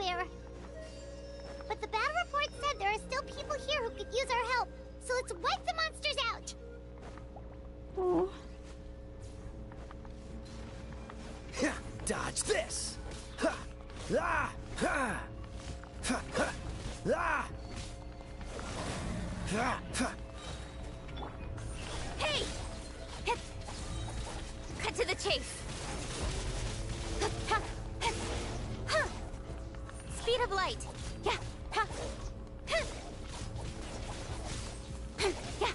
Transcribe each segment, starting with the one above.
everywhere. But the battle report said there are still people here who could use our help. So let's wipe the monsters out. Oh. Dodge this. Ha! Ah! Ha! Ha! Ha! Ah! Ha! Ha! Hey! Cut to the chase. Speed of light. Yeah. Yeah.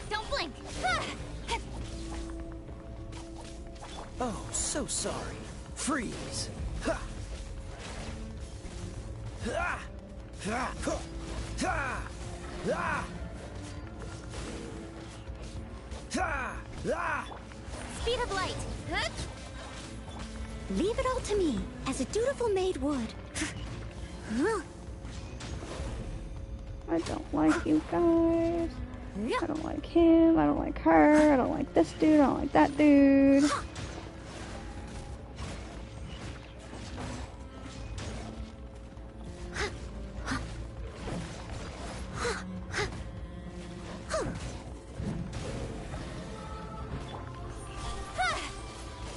Don't blink. Oh, so sorry. Freeze. Ha! Ha! Ha! Ha! Ha! Ha! Ha! Speed of light. Leave it all to me, as a dutiful maid would. I don't like you guys. I don't like him. I don't like her. I don't like this dude. I don't like that dude.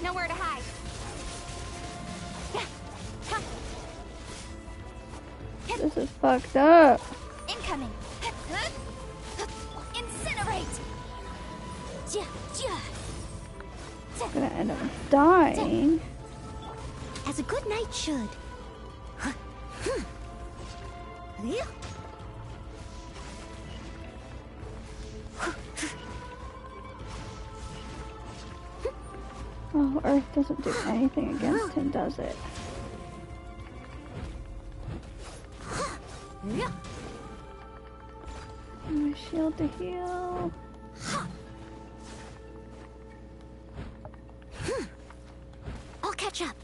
Nowhere to hide. This is fucked up. Incoming. Incinerate. I'm gonna end up dying. As a good knight should. Oh, Earth doesn't do anything against him, does it? My shield to heal. I'll catch up.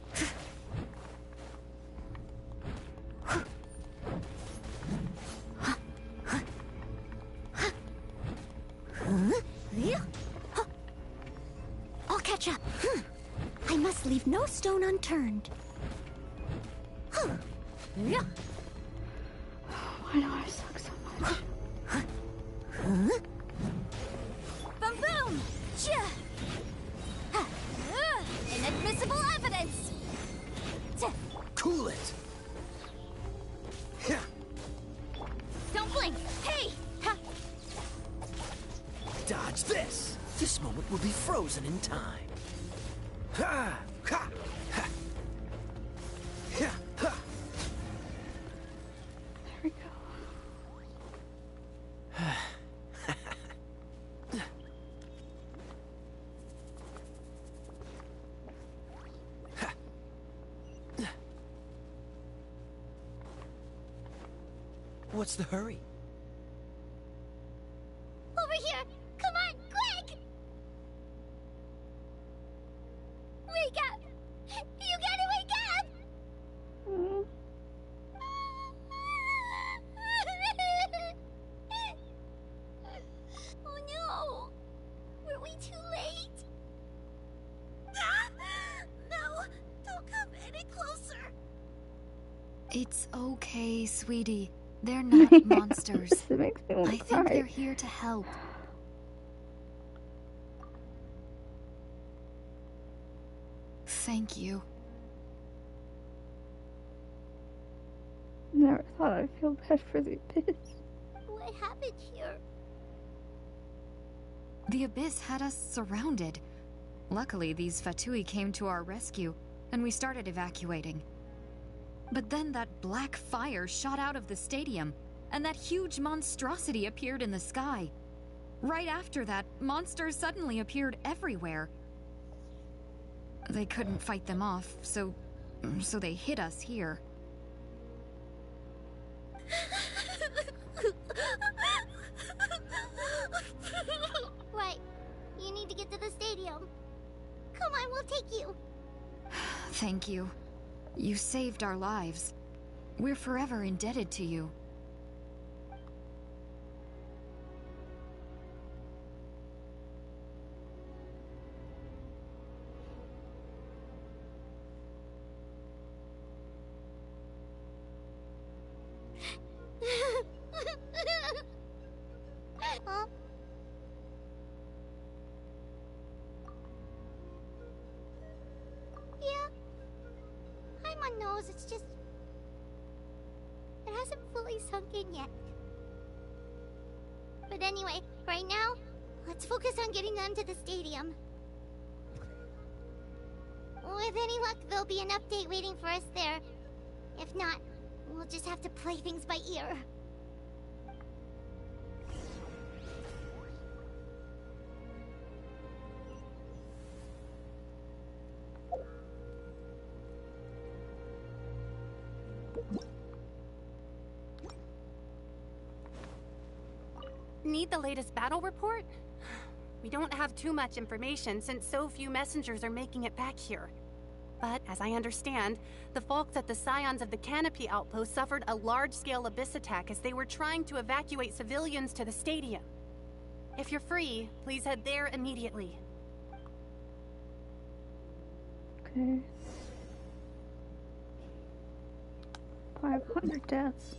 I'll catch up. I must leave no stone unturned. Why do I suck so much? Boom boom! Inadmissible evidence! Cool it. Don't blink! Hey! Dodge this. This moment will be frozen in time. Ha! Ha! Ha! Ha! Ha! There we go. What's the hurry? Over here! Come on, quick! Wake up! You gotta wake up! Mm. Oh no! Were we too late? No! Don't come any closer! It's okay, sweetie. They're not monsters. This makes me want I to think cry. they're here to help. Thank you. Never thought I'd feel bad for the Abyss. What happened here? The Abyss had us surrounded. Luckily, these Fatui came to our rescue, and we started evacuating. But then that black fire shot out of the stadium, and that huge monstrosity appeared in the sky. Right after that, monsters suddenly appeared everywhere. They couldn't fight them off, so they hit us here. Right. You need to get to the stadium. Come on, we'll take you. Thank you. You saved our lives. We're forever indebted to you. Huh? Yeah. Paimon knows, it's just... it hasn't fully sunk in yet. But anyway, right now, let's focus on getting them to the stadium. With any luck, there'll be an update waiting for us there. If not, we'll just have to play things by ear. Need the latest battle report? We don't have too much information since so few messengers are making it back here. But, as I understand, the folks at the Scions of the Canopy Outpost suffered a large-scale abyss attack as they were trying to evacuate civilians to the stadium. If you're free, please head there immediately. Okay. 500 deaths.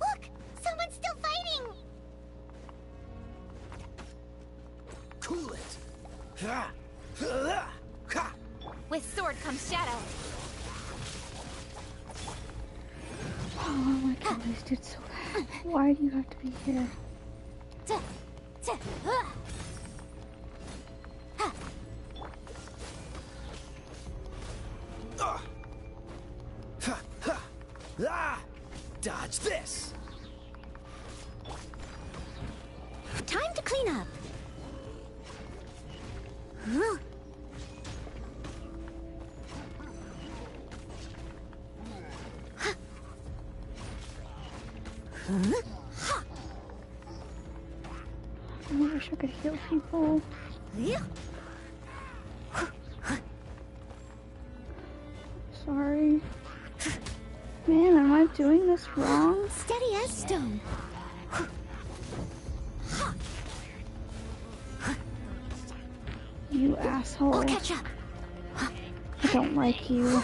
Look! Someone's still fighting! Cool it! With sword comes shadow. Oh my god, this dude's so bad. Why do you have to be here? Dodge this! Time to clean up. Huh? I wish I could heal people. Sorry. Man, am I doing this wrong? Steady as stone. You asshole. I'll catch up. I don't like you.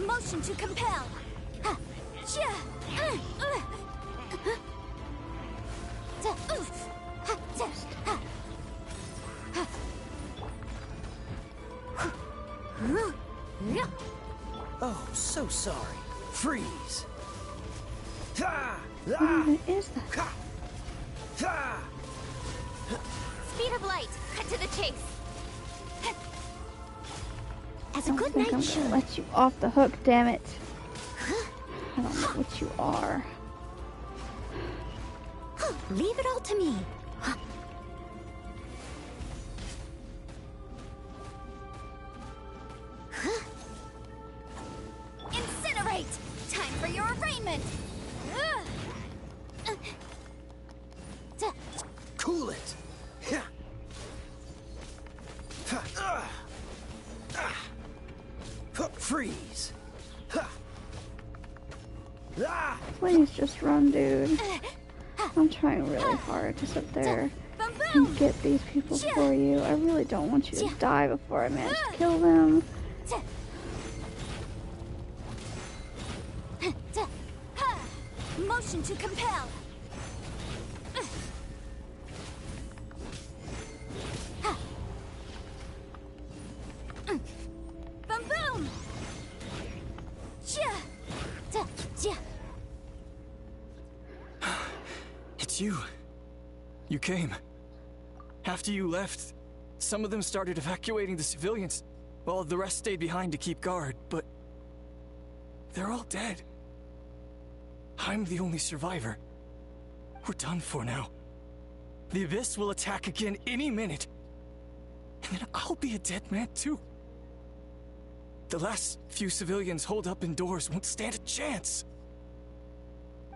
Motion to compel. Oh, so sorry. Freeze! What even is that? Speed of light. Cut to the chase. As I a don't good think knight I'm should. gonna let you off the hook, damn it. I don't know what you are. Leave it all to me. Incinerate! Time for your arraignment! Cool it! Freeze! Please just run, dude. I'm trying really hard to sit there and get these people for you. I really don't want you to die before I manage to kill them. Motion to compel. Boom boom. It's you. You came. After you left, some of them started evacuating the civilians, while the rest stayed behind to keep guard, but they're all dead. I'm the only survivor. We're done for now. The Abyss will attack again any minute. And then I'll be a dead man too. The last few civilians holed up indoors won't stand a chance.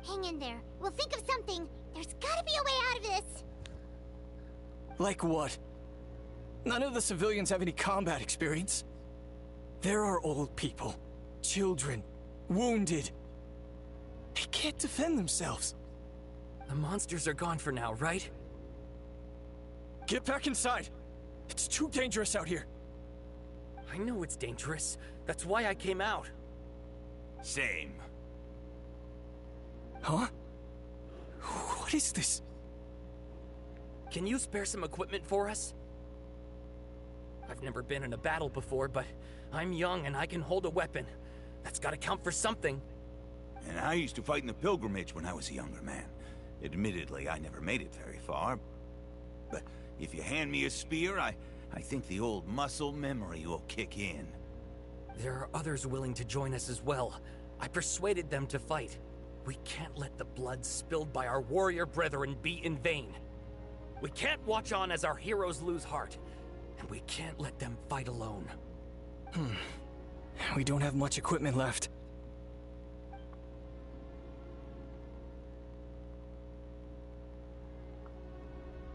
Hang in there. We'll think of something. There's gotta be a way out of this. Like what? None of the civilians have any combat experience. There are old people, children, wounded. They can't defend themselves. The monsters are gone for now, right? Get back inside. It's too dangerous out here. I know it's dangerous. That's why I came out. Same. Huh? What is this? Can you spare some equipment for us? I've never been in a battle before, but I'm young and I can hold a weapon. That's gotta count for something. And I used to fight in the pilgrimage when I was a younger man. Admittedly, I never made it very far. But if you hand me a spear, I think the old muscle memory will kick in. There are others willing to join us as well. I persuaded them to fight. We can't let the blood spilled by our warrior brethren be in vain. We can't watch on as our heroes lose heart. And we can't let them fight alone. We don't have much equipment left.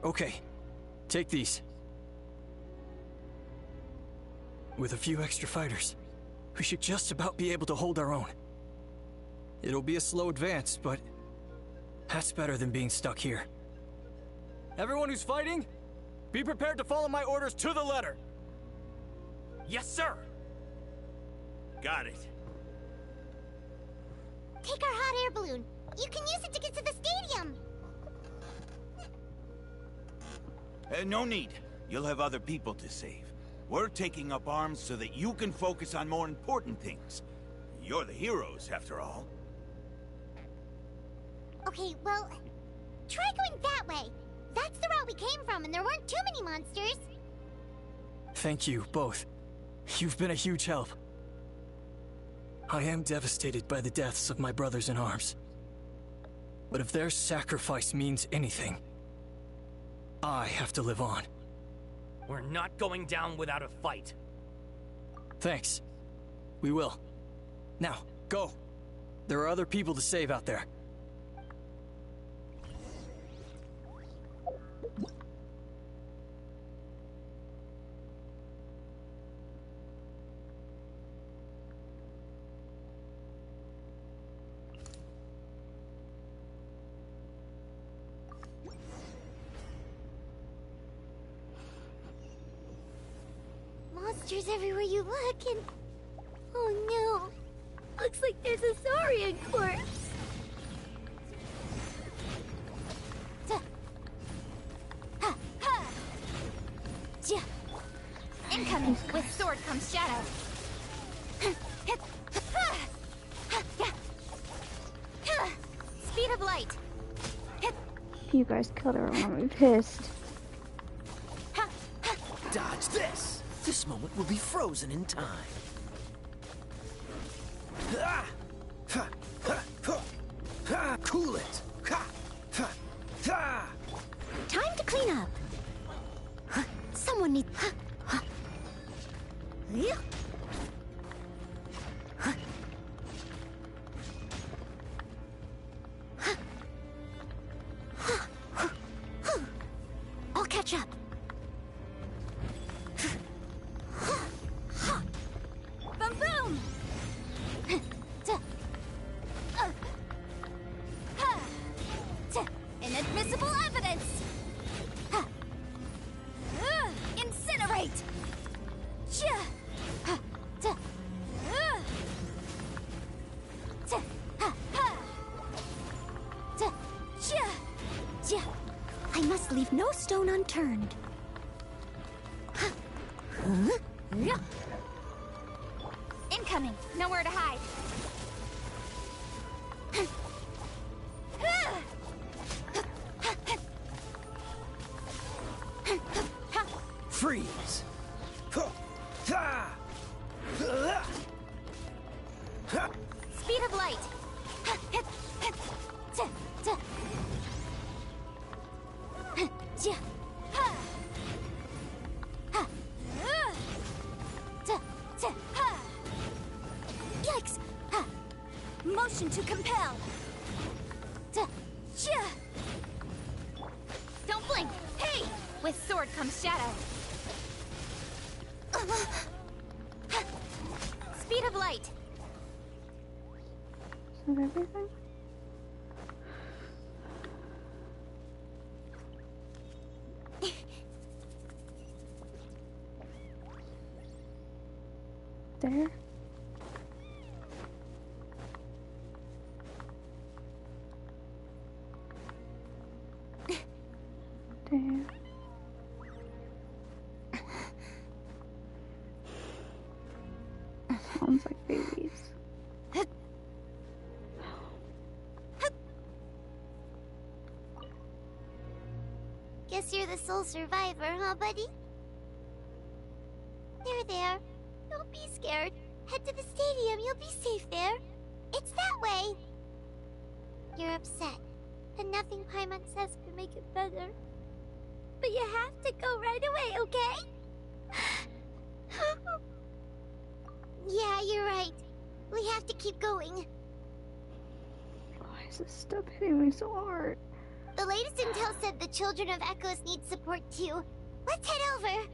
Okay, take these. With a few extra fighters, we should just about be able to hold our own. It'll be a slow advance, but that's better than being stuck here. Everyone who's fighting, be prepared to follow my orders to the letter. Yes, sir! Got it. Take our hot air balloon. You can use it to get to the stadium. No need. You'll have other people to save. We're taking up arms so that you can focus on more important things. You're the heroes, after all. Okay, well, try going that way. That's the route we came from, and there weren't too many monsters. Thank you, both. You've been a huge help. I am devastated by the deaths of my brothers in arms. But if their sacrifice means anything, I have to live on. We're not going down without a fight. Thanks. We will. Now, go. There are other people to save out there. Monsters everywhere you look, and... oh no. Looks like there's a Saurian corpse. Incoming. With sword comes shadow. Speed of light. You guys killed her, I'm gonna be pissed. Dodge this! This moment will be frozen in time. Cool it! Time to clean up. Someone needs... I'll catch up. Boom boom! Inadmissible evidence! Incinerate! I must leave no stone unturned. Incoming! Nowhere to hide. Freeze! Speed of light. Yikes! Motion to compel. Don't blink. Hey! With sword comes shadow. Speed of light. Is that everything? There. There. Sounds like babies. Guess you're the sole survivor, huh, buddy? There. Don't be scared. Head to the stadium. You'll be safe there. It's that way. You're upset, and nothing Paimon says can make it better. But you have to go right away, okay? Yeah, you're right. We have to keep going. Why is this stuff hitting me so hard? The latest intel said the Children of Echoes need support too. Let's head over.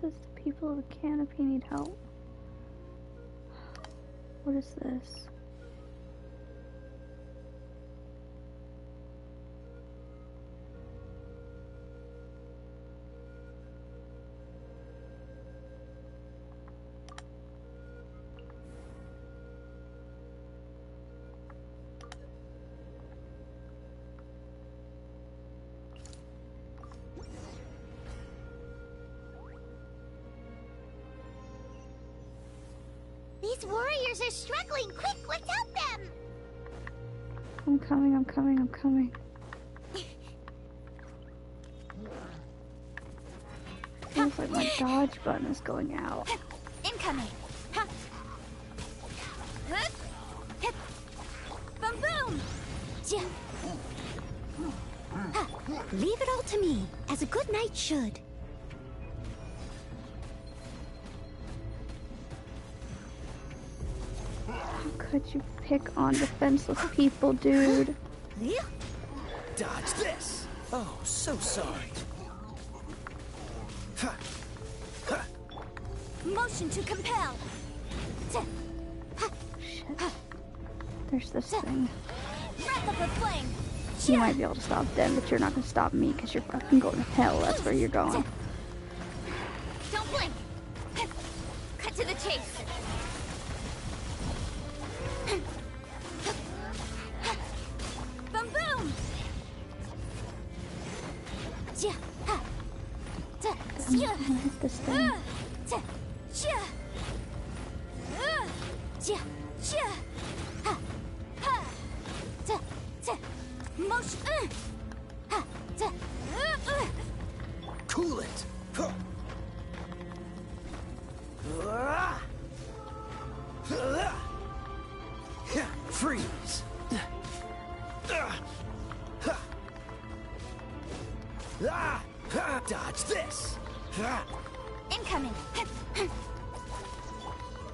Says the people of the canopy need help. What is this? These warriors are struggling. Quick, let's help them. I'm coming. Feels like my dodge button is going out. Incoming. Huh. Huh. Hip. Boom, boom. Ja. Huh. Leave it all to me, as a good knight should. How could you pick on defenseless people, dude? Dodge this! Oh, so sorry. Motion to compel. Shit. There's this thing. Breath of the flame. You might be able to stop them, but you're not gonna stop me because you're fucking going to hell. That's where you're going. Don't blink. Cut to the chase. Boom, boom. I'm gonna hit this thing. Motion. Cool it! Freeze! Dodge this! Incoming.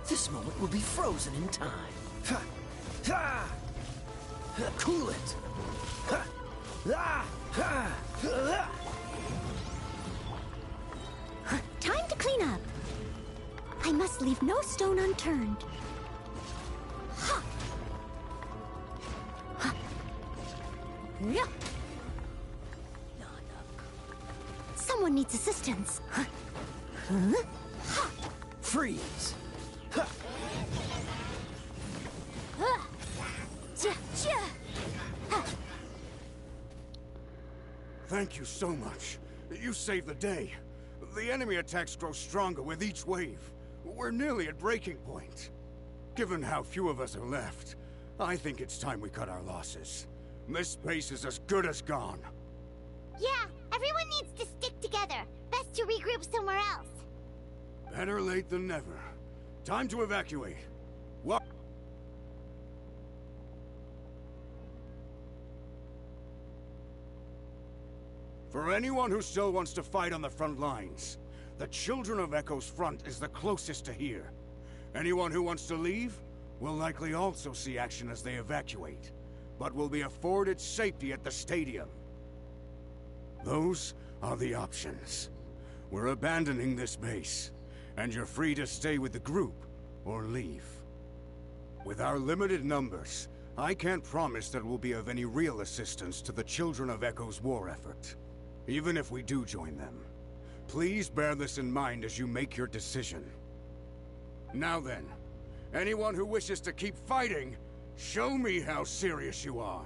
This moment will be frozen in time. Cool it! Time to clean up. I must leave no stone unturned. Someone needs assistance. Freeze! Thank you so much. You saved the day. The enemy attacks grow stronger with each wave. We're nearly at breaking point. Given how few of us are left, I think it's time we cut our losses. This base is as good as gone. Yeah, everyone needs to stick together. Best to regroup somewhere else. Better late than never. Time to evacuate. What? For anyone who still wants to fight on the front lines, the Children of Echo's front is the closest to here. Anyone who wants to leave will likely also see action as they evacuate, but will be afforded safety at the stadium. Those are the options. We're abandoning this base, and you're free to stay with the group or leave. With our limited numbers, I can't promise that we'll be of any real assistance to the Children of Echo's war effort. Even if we do join them, please bear this in mind as you make your decision. Now then, anyone who wishes to keep fighting, show me how serious you are.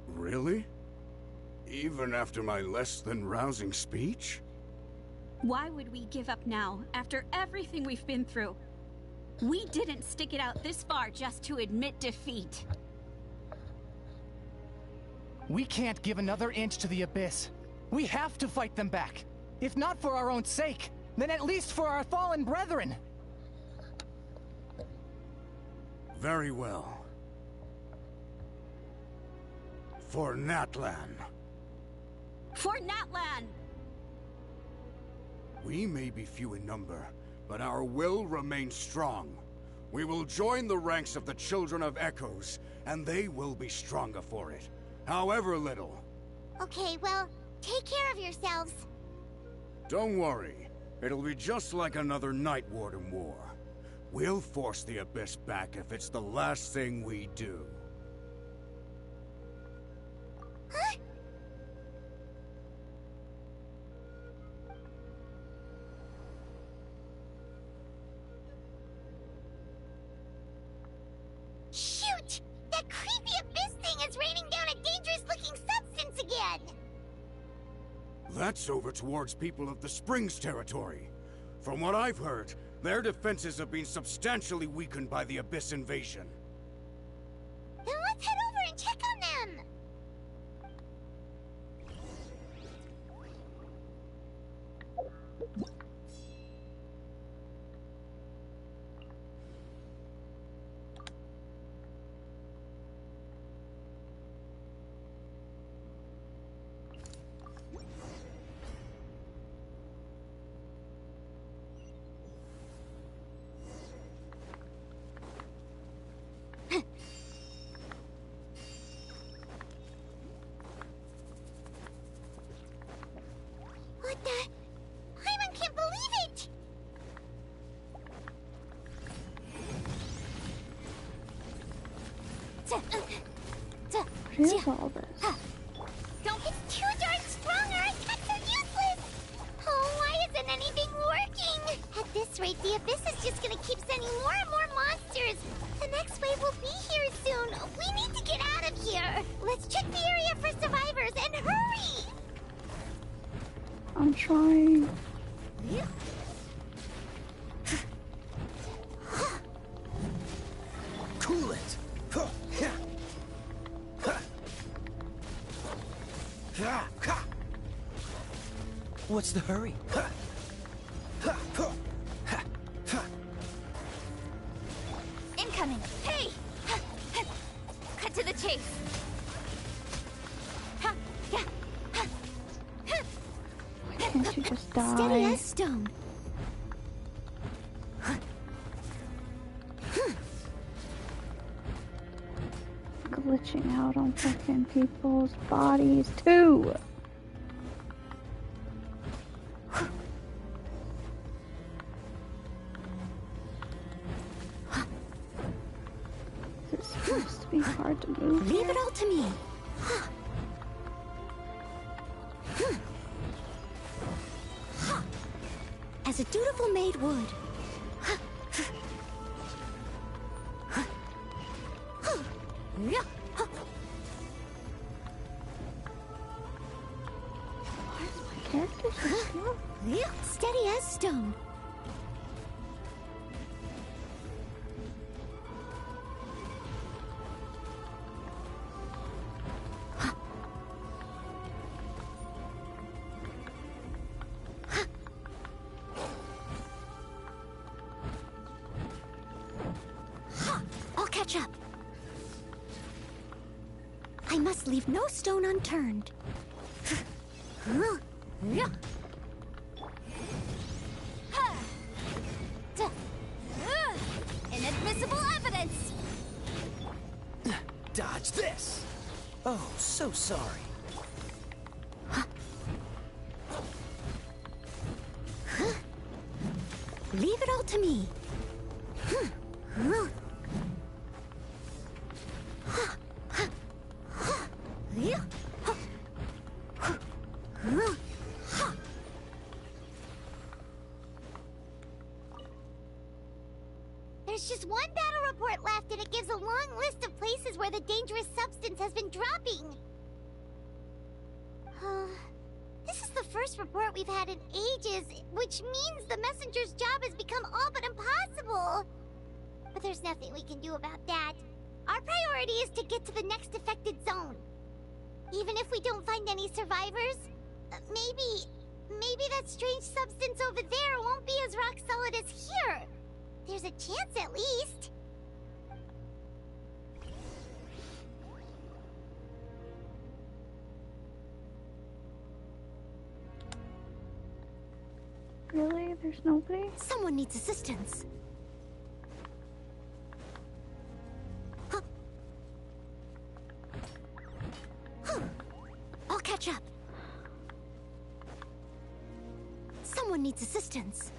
Really? Even after my less than rousing speech? Why would we give up now, after everything we've been through? We didn't stick it out this far just to admit defeat. We can't give another inch to the Abyss. We have to fight them back. If not for our own sake, then at least for our fallen brethren. Very well. For Natlan. For Natlan! We may be few in number, but our will remains strong. We will join the ranks of the Children of Echoes, and they will be stronger for it, however little. Okay, well, take care of yourselves. Don't worry. It'll be just like another Night Warden war. We'll force the Abyss back if it's the last thing we do. Huh? Shoot! That creepy Abyss thing is raining down a dangerous-looking substance again! That's over towards people of the Springs territory. From what I've heard, their defenses have been substantially weakened by the Abyss invasion. Then let's head over and check on them! What the? Paimon can't believe it! What is all this? Don't get too darn strong or attacks are useless! Oh, why isn't anything working? At this rate, the Abyss is just gonna keep sending more and more monsters. The next wave will be here soon. We need to get out of here. Let's check the area for survivors and hurry! I'm trying. Cool it! What's the hurry? Incoming! Hey! Cut to the chase! Can't you just die? Steady as stone. Glitching out on fucking people's bodies too. have to move. Leave it all to me. As a dutiful maid would. Characters are slow. Steady as stone. I'll catch up. I must leave no stone unturned. Inadmissible evidence! Dodge this! Oh, so sorry. Leave it all to me. There's just one battle report left, and it gives a long list of places where the dangerous substance has been dropping. This is the first report we've had in ages, which means the messenger's job has become all but impossible. But there's nothing we can do about that. Our priority is to get to the next affected zone. Even if we don't find any survivors, maybe that strange substance over there won't be as rock solid as here. There's a chance at least. Really? There's nobody? Someone needs assistance. I'll catch up. Someone needs assistance.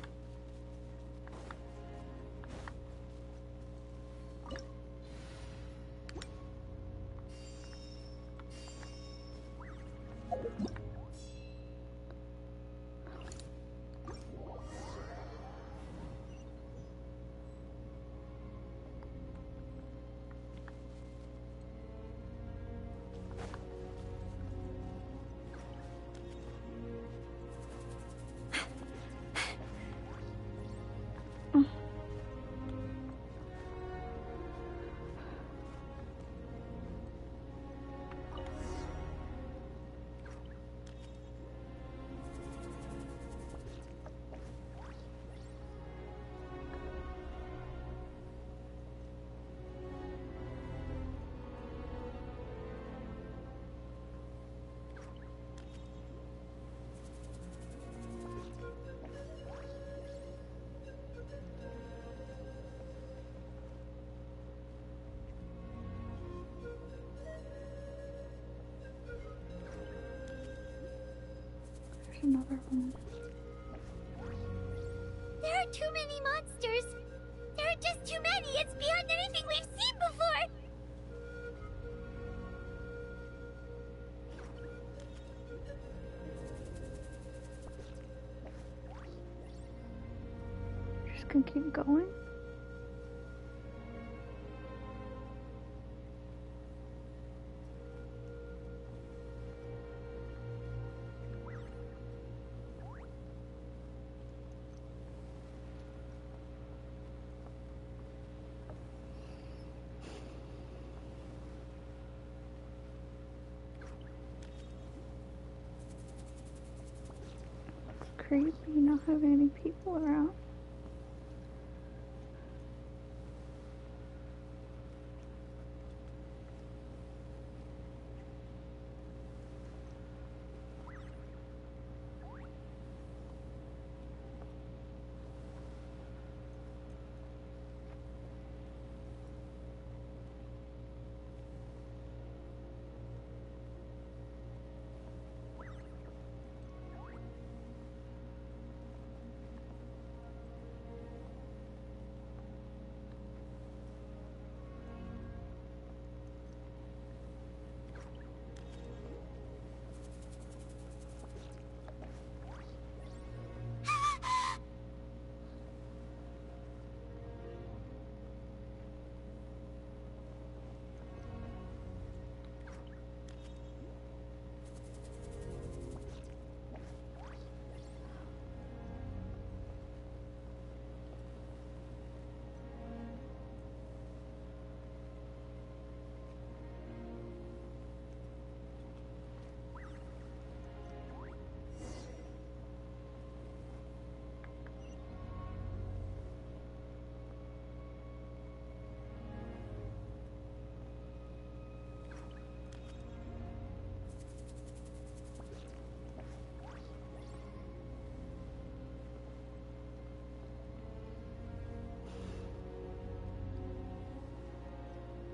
Another one. There are too many monsters. There are just too many. It's beyond anything we've seen before. Just gonna keep going. Creepy not having any people around.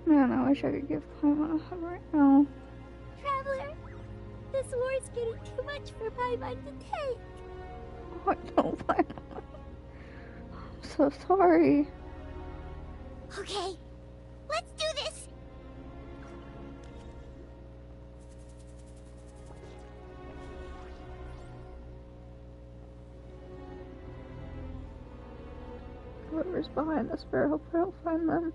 Man, I wish I could give Paimon a hug right now. Traveler, this war is getting too much for Paimon to take. Oh, I don't find it. I'm so sorry. Okay, let's do this. Whoever's behind this bear, hope I don't find them.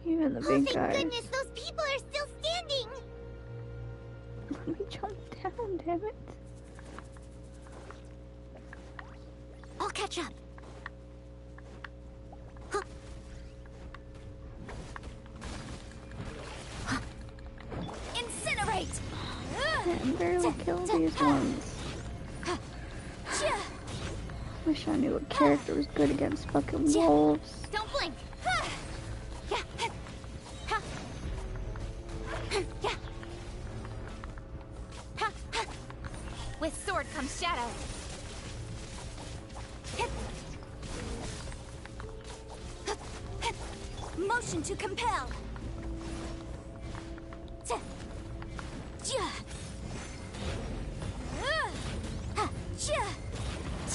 Even the big thank guys. goodness those people are still standing. Let me jump down, damn it. I'll catch up. Huh. Incinerate! And barely kill these ones. Wish I knew a character was good against fucking wolves. Don't blink. With sword comes shadow. Motion to compel.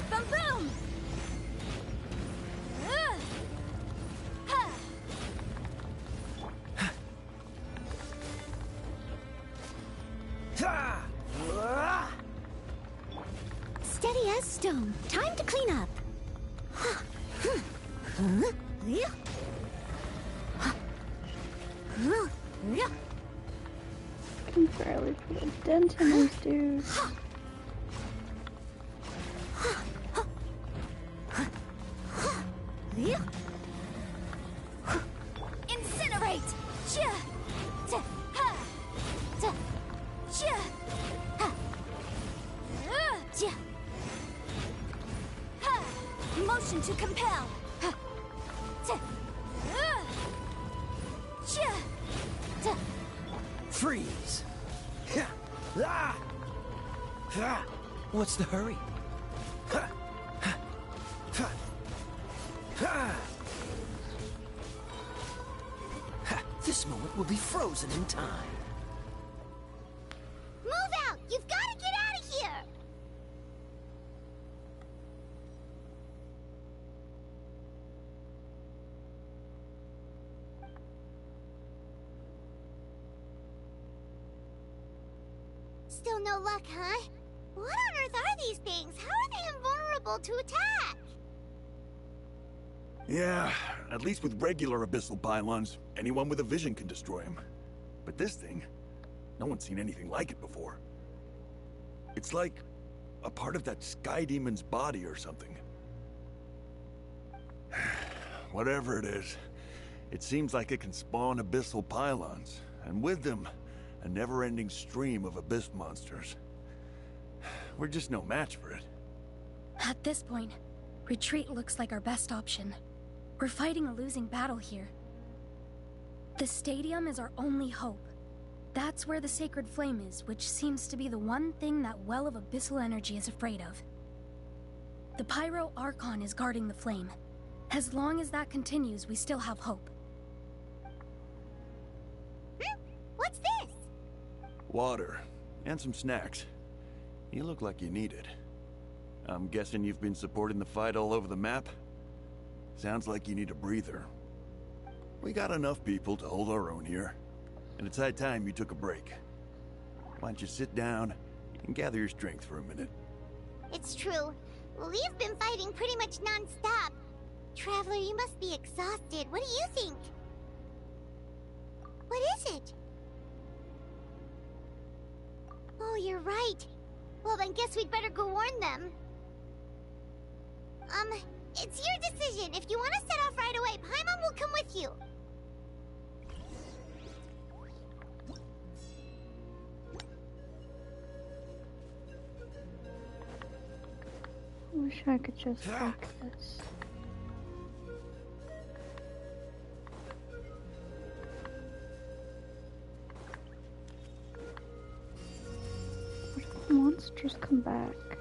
Boom boom. Steady as stone. Time to clean up. I can barely put a dent in these dudes. Incinerate! Motion to compel. Freeze! What's the hurry? This moment will be frozen in time. Move out! You've got to get out of here! Still no luck, huh? What on earth are these things? How are they invulnerable to attack? Yeah, at least with regular abyssal pylons, anyone with a vision can destroy them. But this thing, no one's seen anything like it before. It's like a part of that sky demon's body or something. Whatever it is, it seems like it can spawn abyssal pylons, and with them, a never-ending stream of abyss monsters. We're just no match for it. At this point, retreat looks like our best option. We're fighting a losing battle here. The stadium is our only hope. That's where the sacred flame is, which seems to be the one thing that well of abyssal energy is afraid of. The Pyro Archon is guarding the flame. As long as that continues, we still have hope. What's this? Water, and some snacks. You look like you need it. I'm guessing you've been supporting the fight all over the map? Sounds like you need a breather. We got enough people to hold our own here, and it's high time you took a break. Why don't you sit down and gather your strength for a minute? It's true. We've been fighting pretty much non-stop. Traveler, you must be exhausted. What do you think? What is it? Oh, you're right. Well, then guess we'd better go warn them. It's your decision. If you want to set off right away, Paimon will come with you. I wish I could just like this. What if the monsters come back?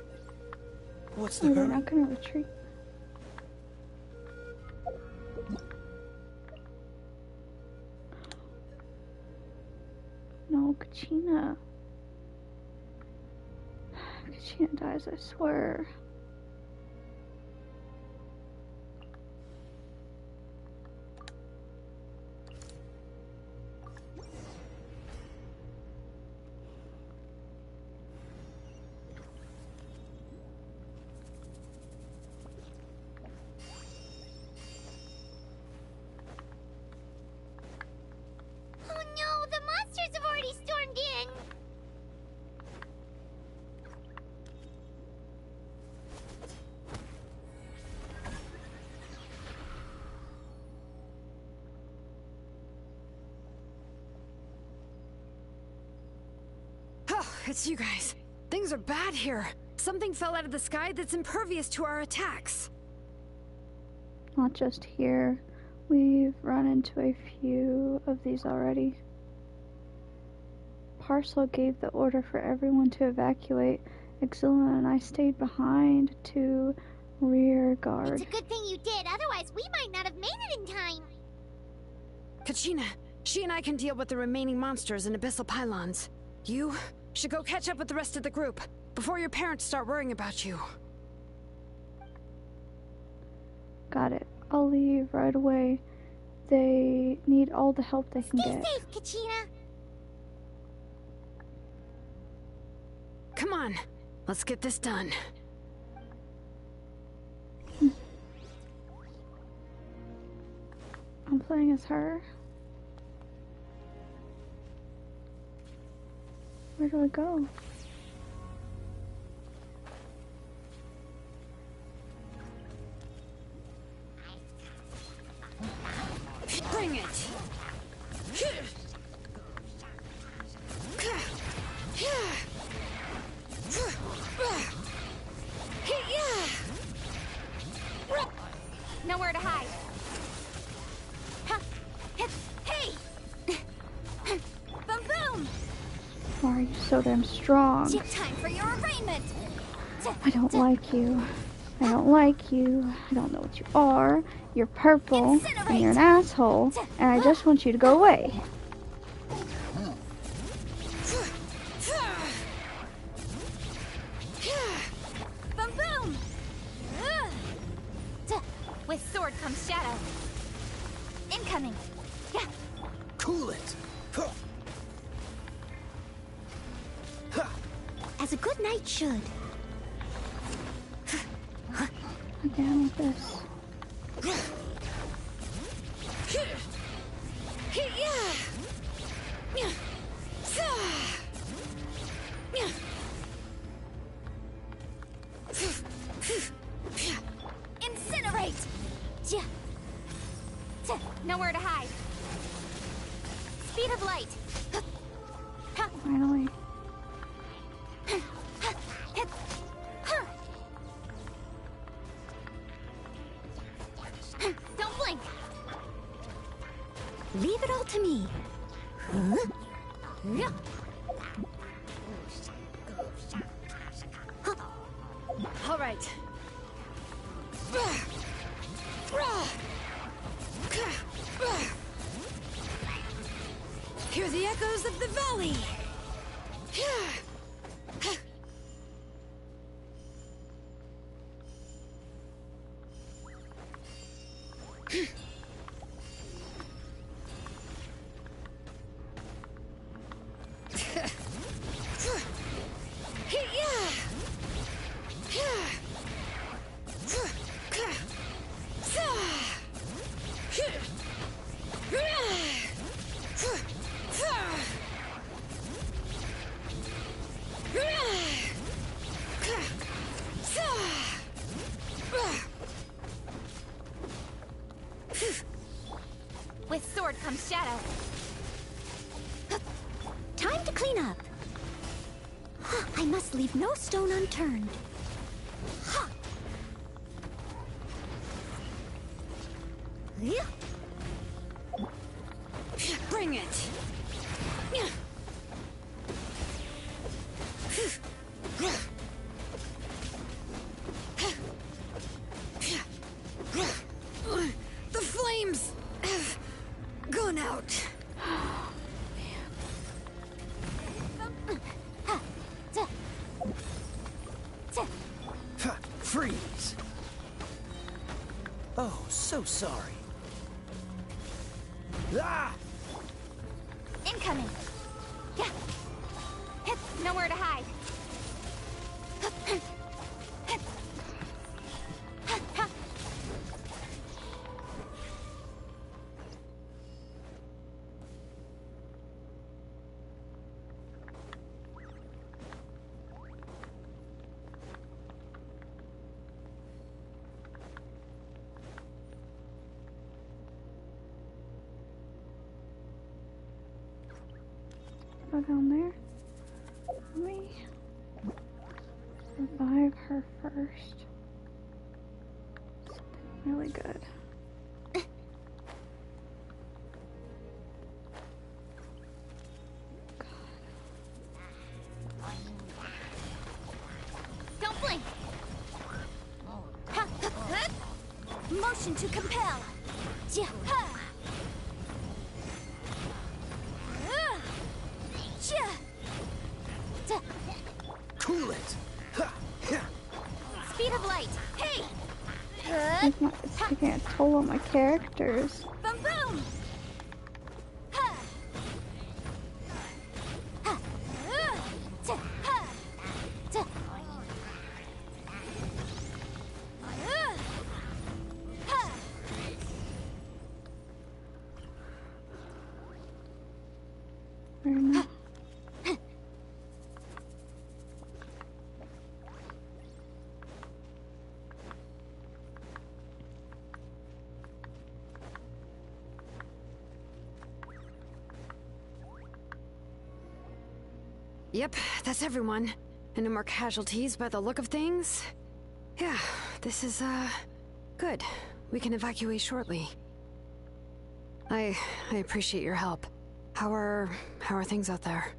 What's the Are they hurry? not gonna retreat? No, Kachina. Kachina dies, I swear. Oh no, the monsters have already stormed in. Oh, it's you guys. Things are bad here. Something fell out of the sky that's impervious to our attacks. Not just here. We've run into a few of these already. Parcel gave the order for everyone to evacuate. Exila and I stayed behind to rear guard. It's a good thing you did, otherwise we might not have made it in time. Kachina, she and I can deal with the remaining monsters and abyssal pylons. You should go catch up with the rest of the group before your parents start worrying about you. Got it. I'll leave right away. They need all the help they can get. Stay safe, Kachina. Come on, let's get this done. I'm playing as her. Where do I go? Bring it! Nowhere to hide. Hey! Boom boom! Why are you so damn strong? Time for your arraignment. I don't like you. I don't like you. I don't know what you are. You're purple, and you're an asshole, and I just want you to go away. Boom boom! With sword comes shadow. Incoming. Yeah. Cool it. As a good knight should. Again with this. Incinerate! Nowhere to hide. Speed of light. Finally. Don't blink. Leave it all to me. All right. Hear the echoes of the valley. With sword comes shadow. Time to clean up. I must leave no stone unturned. Bring it! The flames have gone out. Freeze! Oh, so sorry. Ah! Incoming. Yeah. Nowhere to hide. Go down there. Let me revive her first. Something really good. Don't blink. Motion to compel. Cool it! Speed of light. Hey! It's taking a toll on my characters. Boom boom! Where am I? Yep, that's everyone. And no more casualties by the look of things. Yeah, this is, good. We can evacuate shortly. I appreciate your help. How are things out there?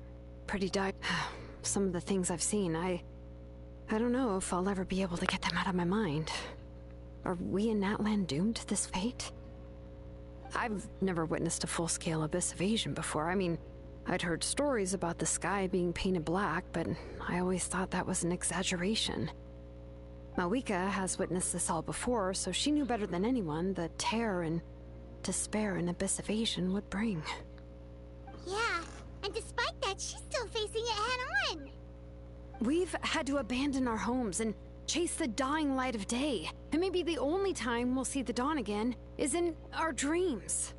Pretty dire. Some of the things I've seen, I don't know if I'll ever be able to get them out of my mind. Are we in Natlan doomed to this fate? I've never witnessed a full-scale abyss invasion before. I mean, I'd heard stories about the sky being painted black, but I always thought that was an exaggeration. Malika has witnessed this all before, so she knew better than anyone the terror and despair an abyss invasion would bring. Yeah, and despite that, she's still facing it head-on. We've had to abandon our homes and chase the dying light of day, and maybe the only time we'll see the dawn again is in our dreams.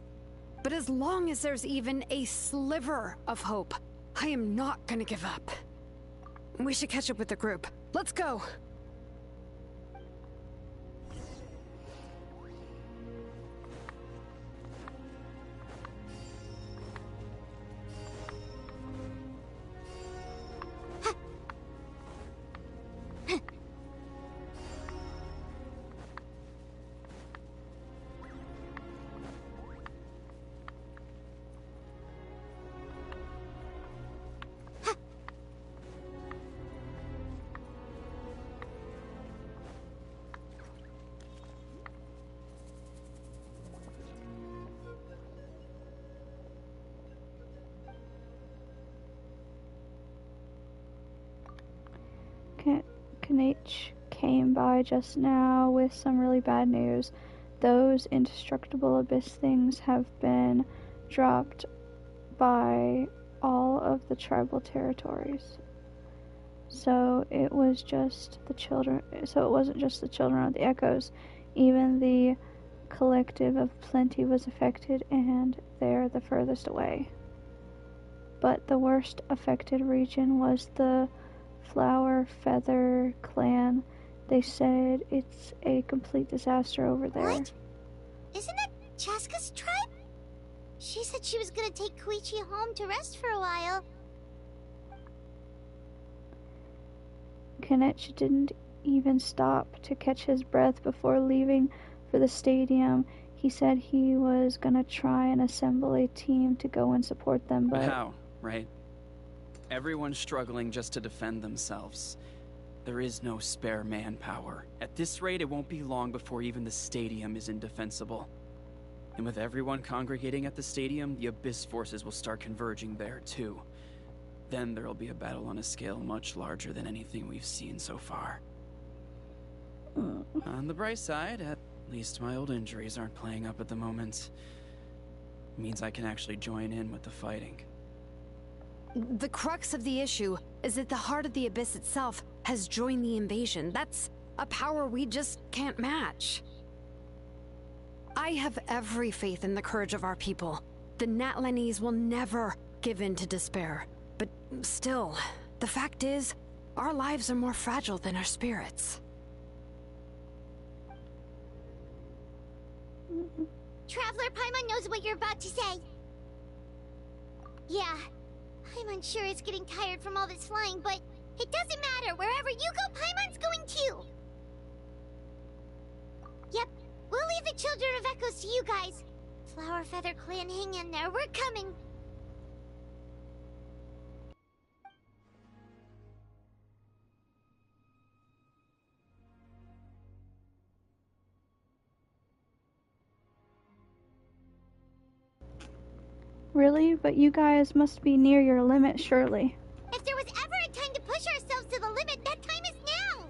But as long as there's even a sliver of hope, I am not gonna give up. We should catch up with the group. Let's go! Kanich came by just now with some really bad news. Those indestructible abyss things have been dropped by all of the tribal territories. So it was just the children. So it wasn't just the children of the echoes. Even the collective of plenty was affected, and they're the furthest away. But the worst affected region was the Flower Feather clan. They said it's a complete disaster over there. What? Isn't that Chaska's tribe? She said she was gonna take Koichi home to rest for a while. Kenichi didn't even stop to catch his breath before leaving for the stadium. He said he was gonna try and assemble a team to go and support them, but how, right? Everyone's struggling just to defend themselves. There is no spare manpower. At this rate, it won't be long before even the stadium is indefensible. And with everyone congregating at the stadium, the Abyss forces will start converging there too. Then there'll be a battle on a scale much larger than anything we've seen so far. On the bright side, at least my old injuries aren't playing up at the moment. It means I can actually join in with the fighting. The crux of the issue is that the heart of the Abyss itself has joined the invasion. That's a power we just can't match. I have every faith in the courage of our people. The Natlanese will never give in to despair. But still, the fact is, our lives are more fragile than our spirits. Traveler, Paimon knows what you're about to say. Yeah, Paimon sure is getting tired from all this flying, but it doesn't matter. Wherever you go, Paimon's going too. Yep, we'll leave the Children of Echoes to you guys. Flower Feather Clan, hang in there. We're coming. really? But you guys must be near your limit, surely. If there was ever a time to push ourselves to the limit, that time is now!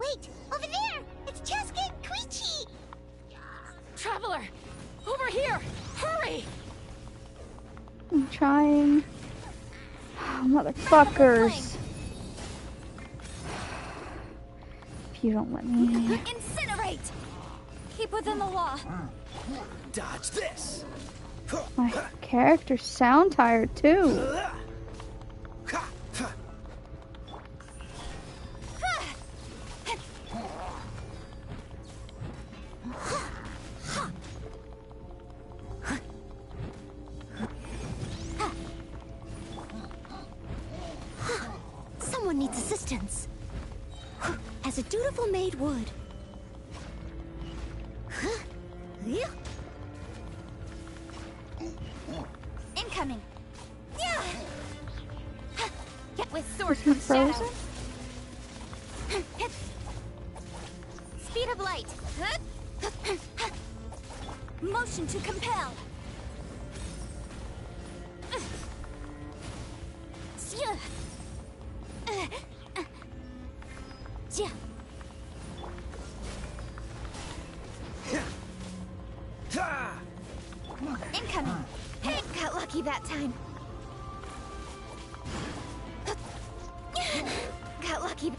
Wait! Over there! It's Cheska and Koichi! Traveler! Over here! Hurry! I'm trying. Oh, motherfuckers. If you don't let me... Incinerate! Keep within the law. Dodge this! My characters sound tired, too. Someone needs assistance. As a dutiful maid would. Incoming. Get with sword from shadow. Speed of light. Motion to compel. Incoming. Hey, got lucky that time. Got lucky.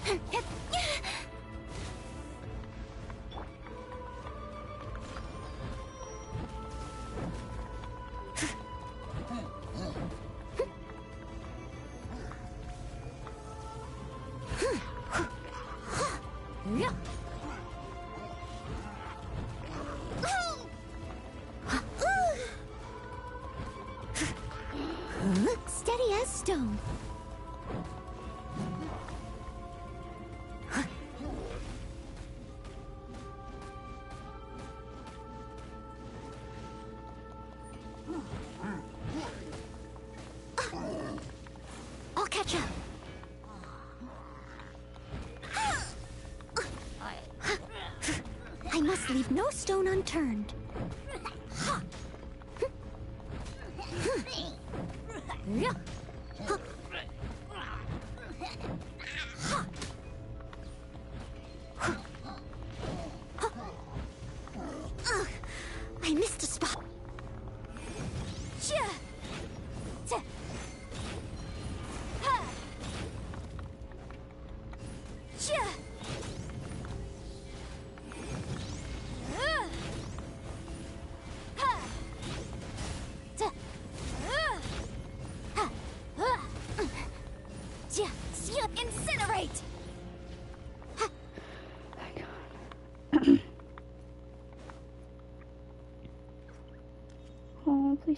Steady as stone. I'll catch up. I must leave no stone unturned. I missed a spot. Incinerate!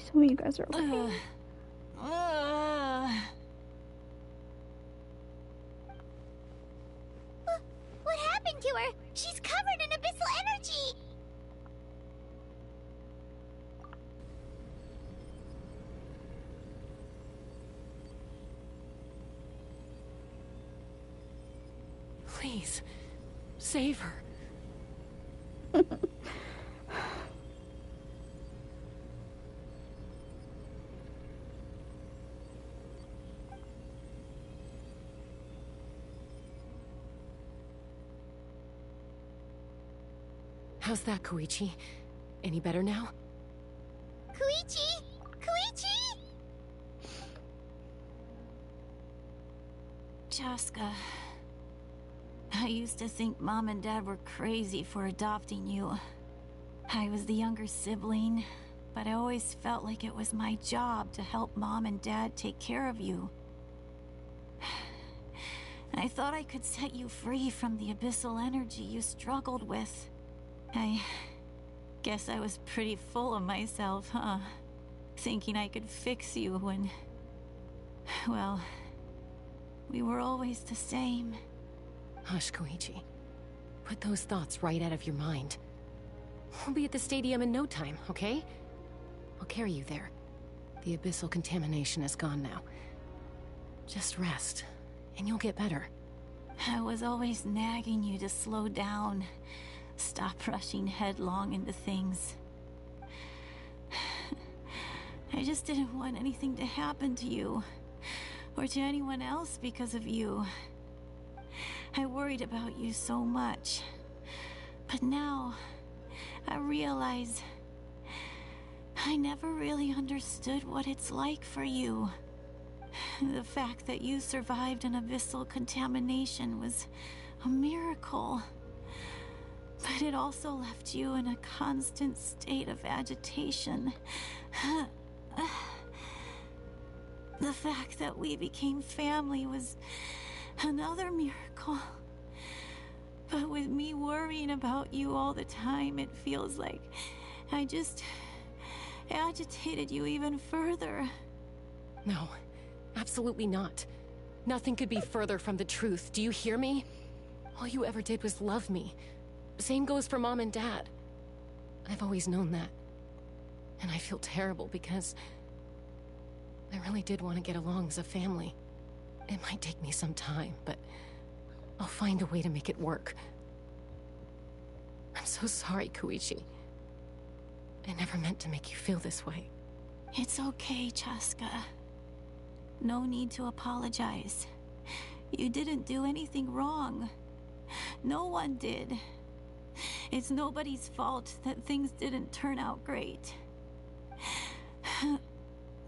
some of you guys are okay. What happened to her? She's covered in abyssal energy! Please, save her. How's that, Koichi? Any better now? Koichi! Koichi! Chaska, I used to think Mom and Dad were crazy for adopting you. I was the younger sibling, but I always felt like it was my job to help Mom and Dad take care of you. I thought I could set you free from the abyssal energy you struggled with. I guess I was pretty full of myself, huh? Thinking I could fix you when... well, we were always the same. Hush, Koichi. Put those thoughts right out of your mind. We'll be at the stadium in no time, okay? I'll carry you there. The abyssal contamination is gone now. Just rest, and you'll get better. I was always nagging you to slow down. Stop rushing headlong into things. I just didn't want anything to happen to you, or to anyone else because of you. I worried about you so much. But now, I realize I never really understood what it's like for you. The fact that you survived an abyssal contamination was a miracle. But it also left you in a constant state of agitation. The fact that we became family was another miracle. But with me worrying about you all the time, it feels like I just agitated you even further. No, absolutely not. Nothing could be further from the truth. Do you hear me? All you ever did was love me. Same goes for Mom and Dad. I've always known that. And I feel terrible because I really did want to get along as a family. It might take me some time, but I'll find a way to make it work. I'm so sorry, Koichi. I never meant to make you feel this way. It's okay, Chaska. No need to apologize. You didn't do anything wrong. No one did. It's nobody's fault that things didn't turn out great.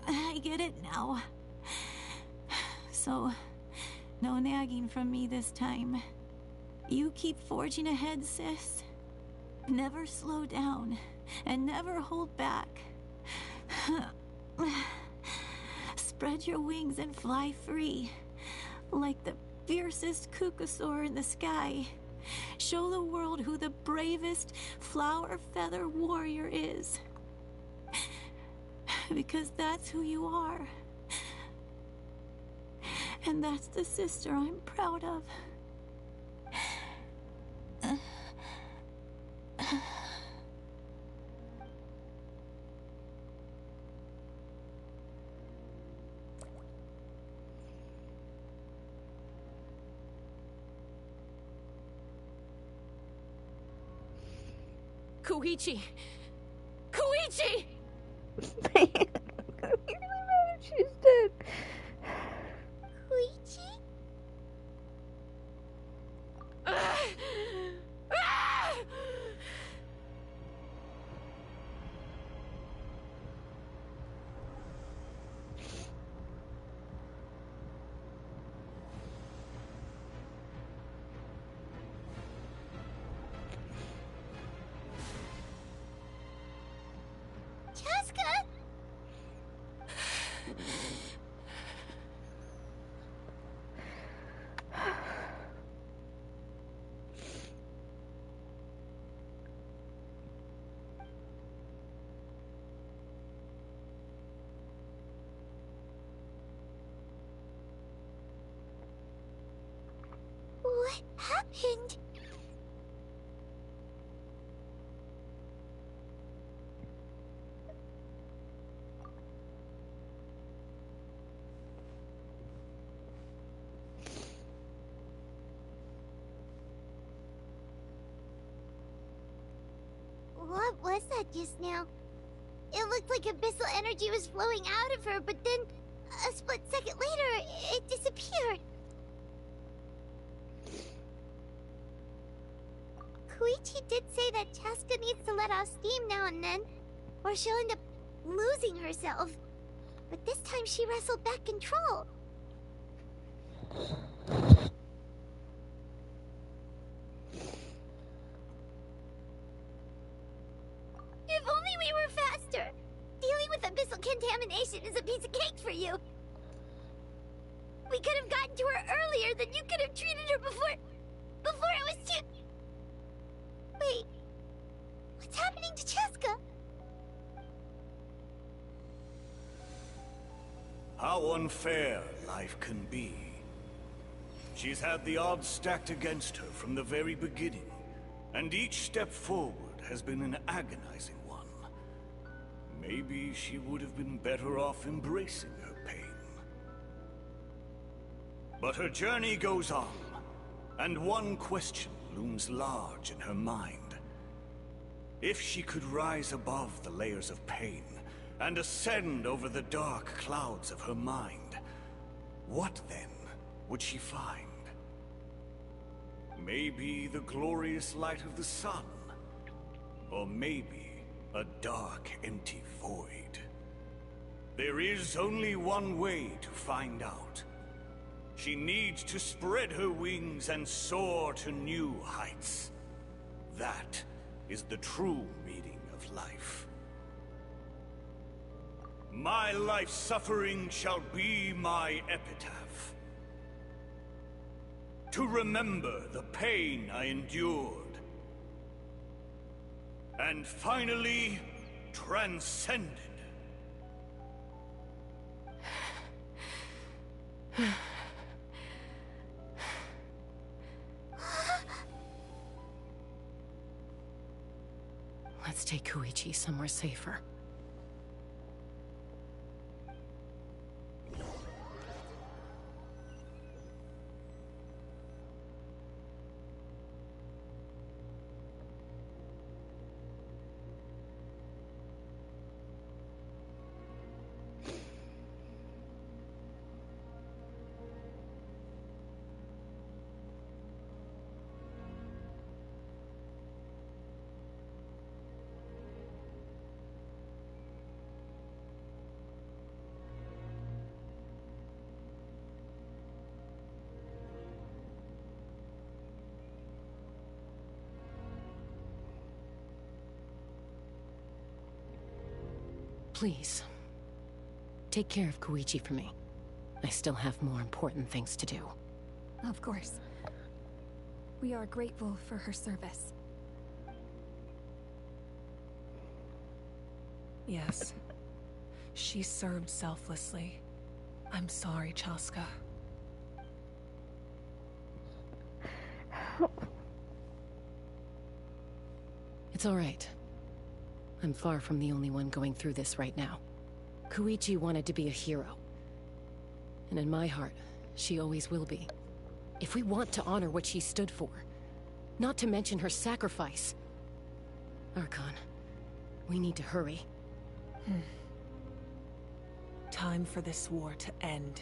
I get it now. So, no nagging from me this time. You keep forging ahead, sis. Never slow down, and never hold back. Spread your wings and fly free, like the fiercest kukusaur in the sky. Show the world who the bravest flower feather warrior is. Because that's who you are. And that's the sister I'm proud of. Koichi! Koichi! She's dead. Koichi? And... What was that just now? It looked like abyssal energy was flowing out of her, but then, a split second later, it disappeared. Koichi did say that Chaska needs to let off steam now and then, or she'll end up losing herself. But this time she wrestled back control. If only we were faster! Dealing with abyssal contamination is a piece of cake for you. We could have gotten to her earlier, then you could have treated her before it was too... Wait, what's happening to Cheska? How unfair life can be. She's had the odds stacked against her from the very beginning, and each step forward has been an agonizing one. Maybe she would have been better off embracing her pain. But her journey goes on, and one question looms large in her mind. If she could rise above the layers of pain and ascend over the dark clouds of her mind, what then would she find? Maybe the glorious light of the sun, or maybe a dark, empty void. There is only one way to find out. She needs to spread her wings and soar to new heights. That is the true meaning of life. My life's suffering shall be my epitaph. To remember the pain I endured. And finally, transcended. Let's take Koichi somewhere safer. Please, take care of Koichi for me. I still have more important things to do. Of course. We are grateful for her service. Yes. She served selflessly. I'm sorry, Chaska. It's all right. I'm far from the only one going through this right now. Koichi wanted to be a hero. And in my heart, she always will be. If we want to honor what she stood for, not to mention her sacrifice. Archon, we need to hurry. Time for this war to end.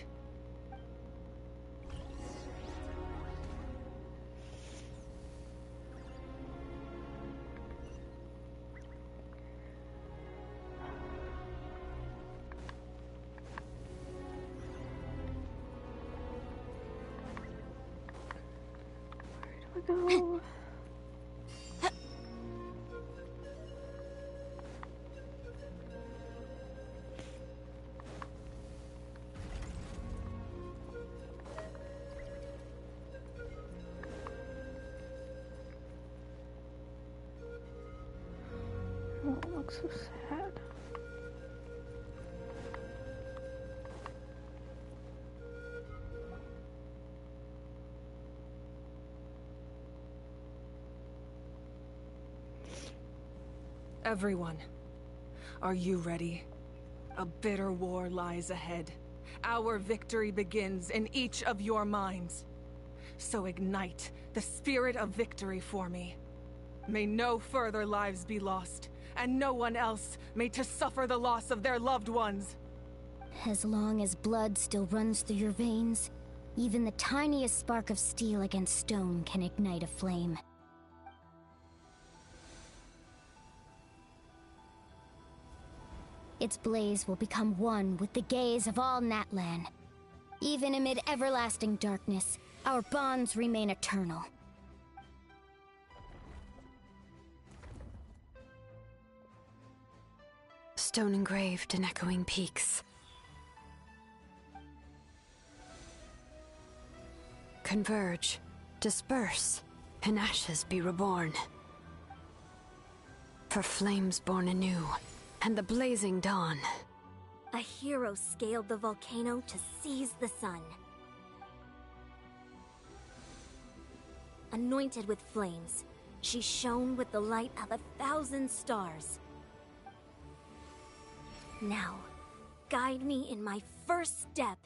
Go. Oh, it looks so sad. Everyone, are you ready? A bitter war lies ahead. Our victory begins in each of your minds. So ignite the spirit of victory for me. May no further lives be lost, and no one else may to suffer the loss of their loved ones. As long as blood still runs through your veins, even the tiniest spark of steel against stone can ignite a flame. Its blaze will become one with the gaze of all Natlan. Even amid everlasting darkness, our bonds remain eternal. Stone engraved in echoing peaks. Converge, disperse, in ashes be reborn. For flames born anew, and the blazing dawn. A hero scaled the volcano to seize the sun. Anointed with flames, she shone with the light of 1,000 stars. Now, guide me in my first step.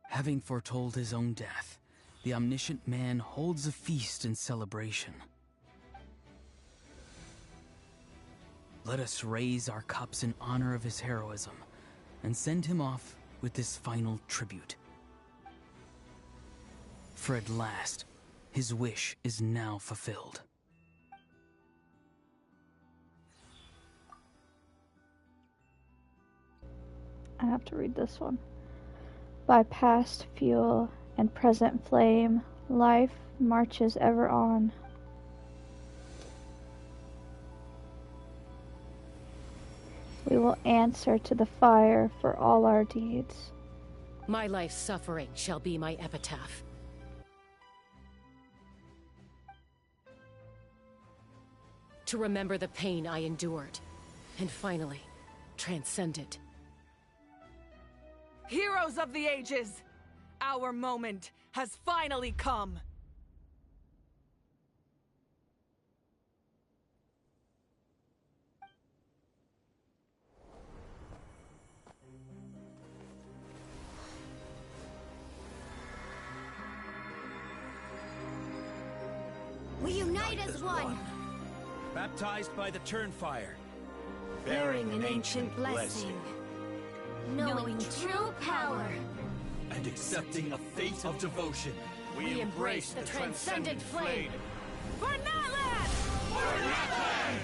Having foretold his own death, the omniscient man holds a feast in celebration. Let us raise our cups in honor of his heroism, and send him off with this final tribute. For at last, his wish is now fulfilled. I have to read this one. By past fuel and present flame, life marches ever on. We will answer to the fire for all our deeds. My life's suffering shall be my epitaph. To remember the pain I endured, and finally, transcend it. Heroes of the ages! Our moment has finally come! We unite as one! Baptized by the Turnfire. Bearing an ancient blessing. Knowing true power. And accepting a fate of devotion. We embrace the transcendent flame. For Natlan! For Natlan!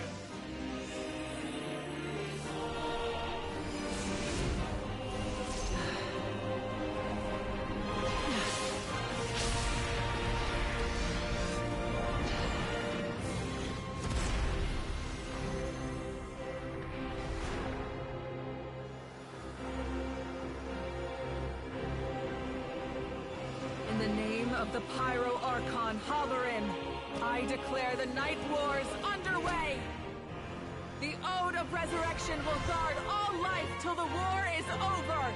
In the name of the Pyro Archon Halloran, I declare the Night Wars underway! The Ode of Resurrection will guard all life till the war is over!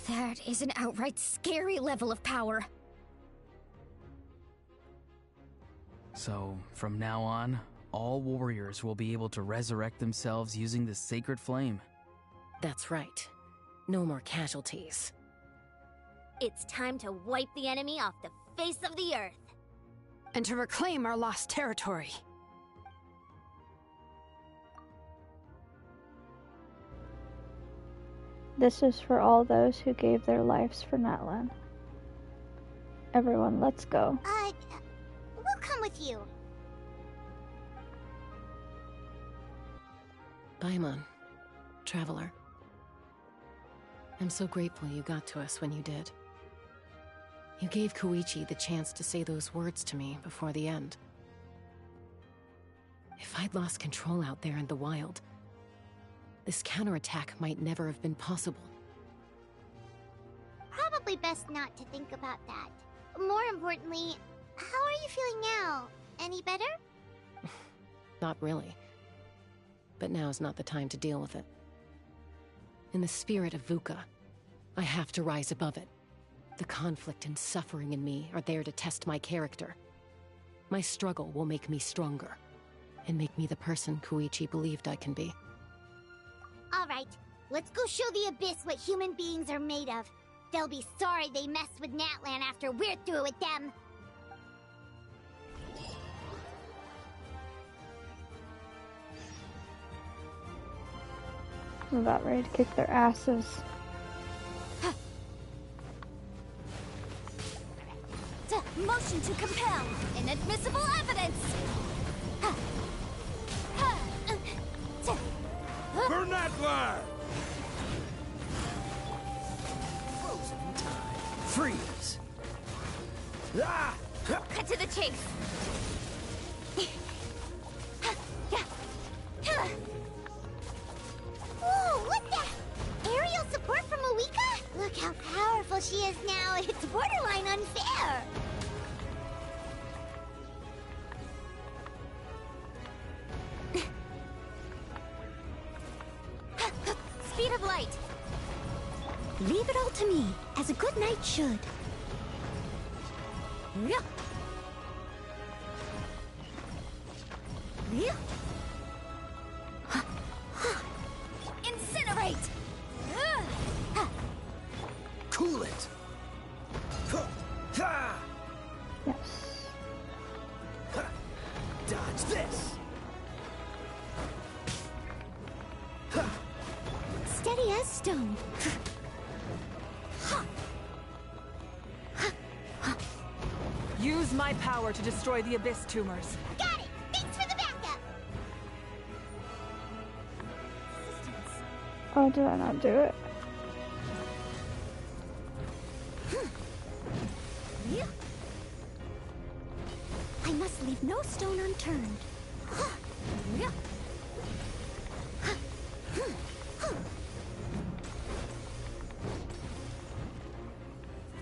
That is an outright scary level of power. So, from now on, all warriors will be able to resurrect themselves using the sacred flame. That's right. No more casualties. It's time to wipe the enemy off the face of the earth. And to reclaim our lost territory. This is for all those who gave their lives for Natlan. Everyone, let's go. We'll come with you. Paimon, traveler. I'm so grateful you got to us when you did. You gave Koichi the chance to say those words to me before the end. If I'd lost control out there in the wild, this counterattack might never have been possible. Probably best not to think about that. More importantly, how are you feeling now? Any better? Not really. But now's not the time to deal with it. In the spirit of VUCA, I have to rise above it. The conflict and suffering in me are there to test my character. My struggle will make me stronger, and make me the person Koichi believed I can be. Alright, let's go show the Abyss what human beings are made of. They'll be sorry they messed with Natlan after we're through with them. I'm about ready to kick their asses. Motion to compel. Inadmissible evidence. For Natlan! Frozen time. Freeze. Ah! Cut to the chase. Whoa, what the? Aerial support from Awika? Look how powerful she is now. It's borderline unfair. Speed of light. Leave it all to me, as a good knight should. Yeah. Yeah. Incinerate! Cool it. Yes. Dodge this. Steady as stone. Use my power to destroy the Abyss tumors. Got it! Thanks for the backup! Oh, did I not do it? I must leave no stone unturned.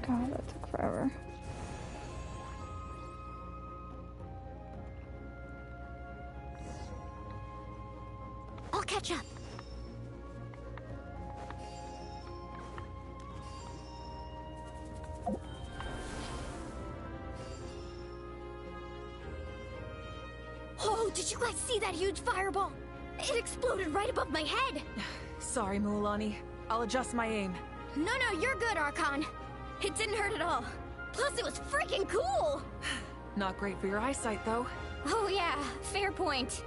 God, that took forever. I'll catch up. Oh, did you guys see that huge fireball? It exploded right above my head. Sorry, Mualani. I'll adjust my aim. No, you're good, Archon. It didn't hurt at all. Plus, it was freaking cool. Not great for your eyesight, though. Oh yeah, fair point.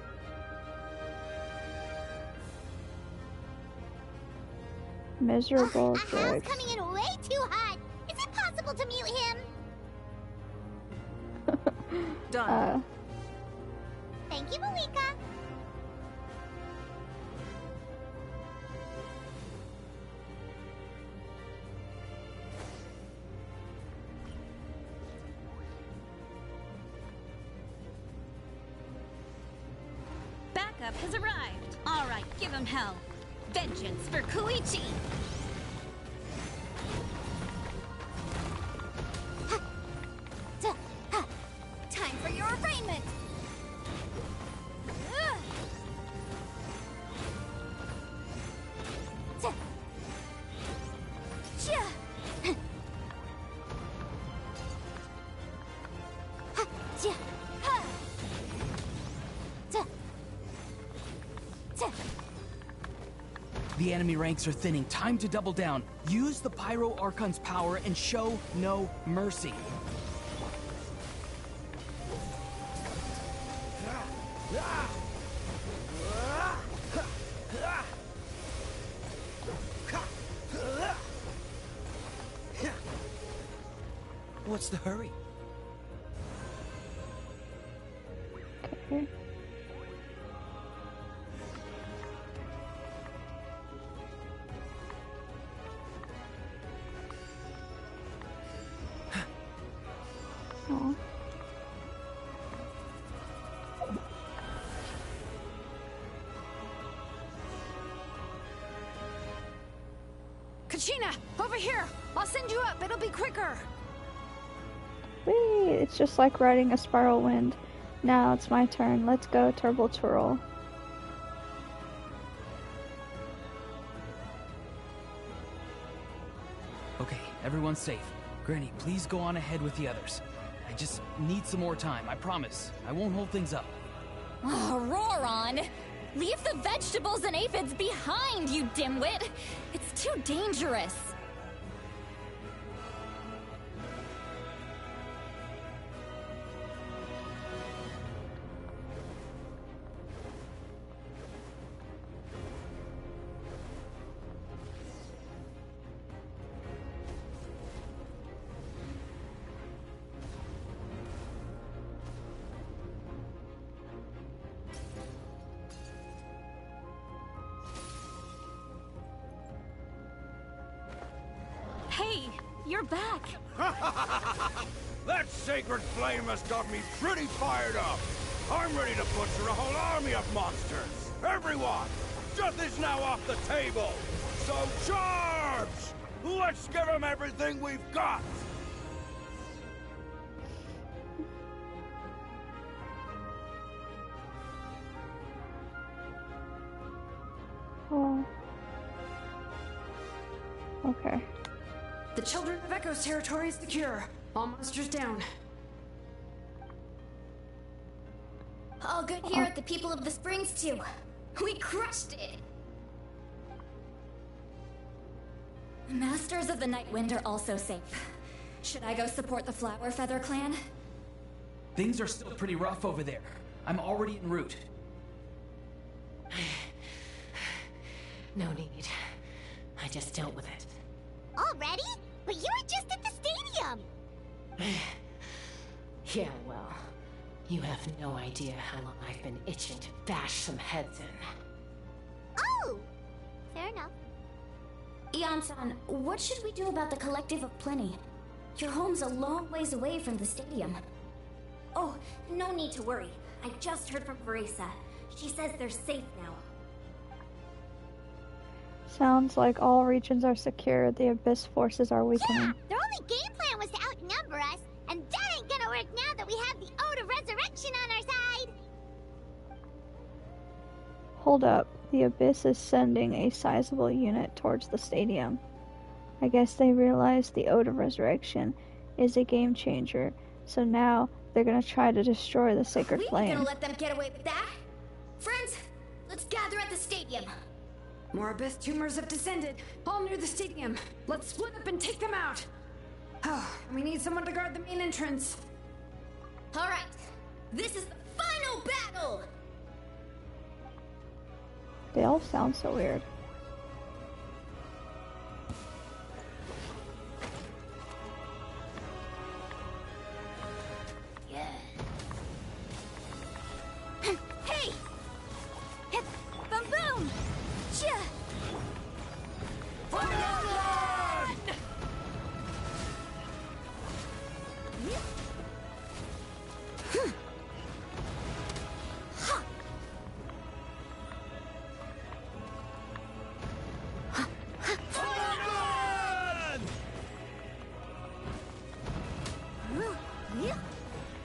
Miserable Aha's jerk. coming in way too hot. Is it possible to mute him? Done. Thank you, Malika. Backup has arrived. All right, give him hell. Vengeance for Koichi. Time for your arraignment. The enemy ranks are thinning. Time to double down. Use the Pyro Archon's power and show no mercy. What's the hurry? Okay. Aw. Kachina, over here! I'll send you up, it'll be quicker! Whee! It's just like riding a spiral wind. Now it's my turn. Let's go, Turbo Twirl. Okay, everyone's safe. Granny, please go on ahead with the others. I just need some more time, I promise. I won't hold things up. Oh, roar on! Leave the vegetables and aphids behind, you dimwit! It's too dangerous! Hey, you're back! That sacred flame has got me pretty fired up! I'm ready to butcher a whole army of monsters! Everyone! Death is now off the table! So charge! Let's give them everything we've got! Oh. Okay. The Children of Echo's territory is secure. All monsters down. All good here at the People of the Springs, too. We crushed it! The Masters of the Night Wind are also safe. Should I go support the Flower Feather clan? Things are still pretty rough over there. I'm already en route. No need. I just dealt with it. Already? But you were just at the stadium! Yeah, well, you have no idea how long I've been itching to bash some heads in. Oh! Fair enough. Ian-san, what should we do about the Collective of Plenty? Your home's a long ways away from the stadium. Oh, no need to worry. I just heard from Veresa. She says they're safe now. Sounds like all regions are secure. The Abyss forces are weakening. Yeah! Their only game plan was to outnumber us, and that ain't gonna work now that we have the Ode of Resurrection on our side! Hold up. The Abyss is sending a sizable unit towards the stadium. I guess they realize the Ode of Resurrection is a game changer, so now they're gonna try to destroy the Sacred We Flame. ain't gonna let them get away with that! Friends, let's gather at the stadium! More Abyss tumors have descended, all near the stadium. Let's split up and take them out. Oh, we need someone to guard the main entrance. Alright, this is the final battle! They all sound so weird. Yeah. Hey! Hip! Boom boom! Chia!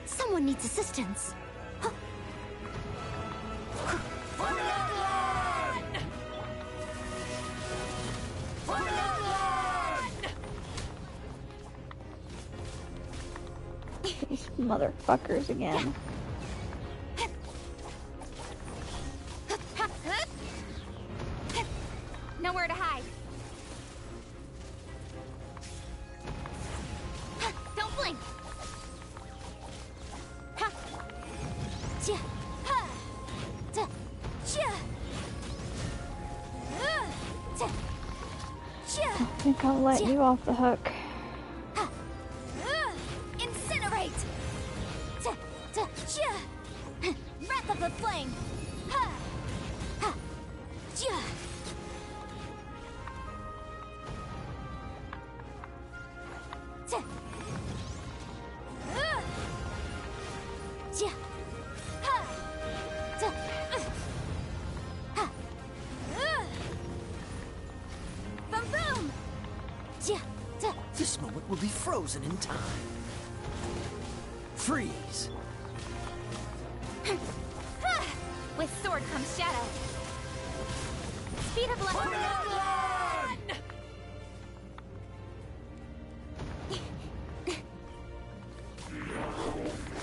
Someone needs assistance. These motherfuckers again. Nowhere to hide. Don't blink. I think I'll let you off the hook. Incinerate! Wrath of the Flame! This moment will be frozen in time. Freeze. With sword comes shadow. Speed of light.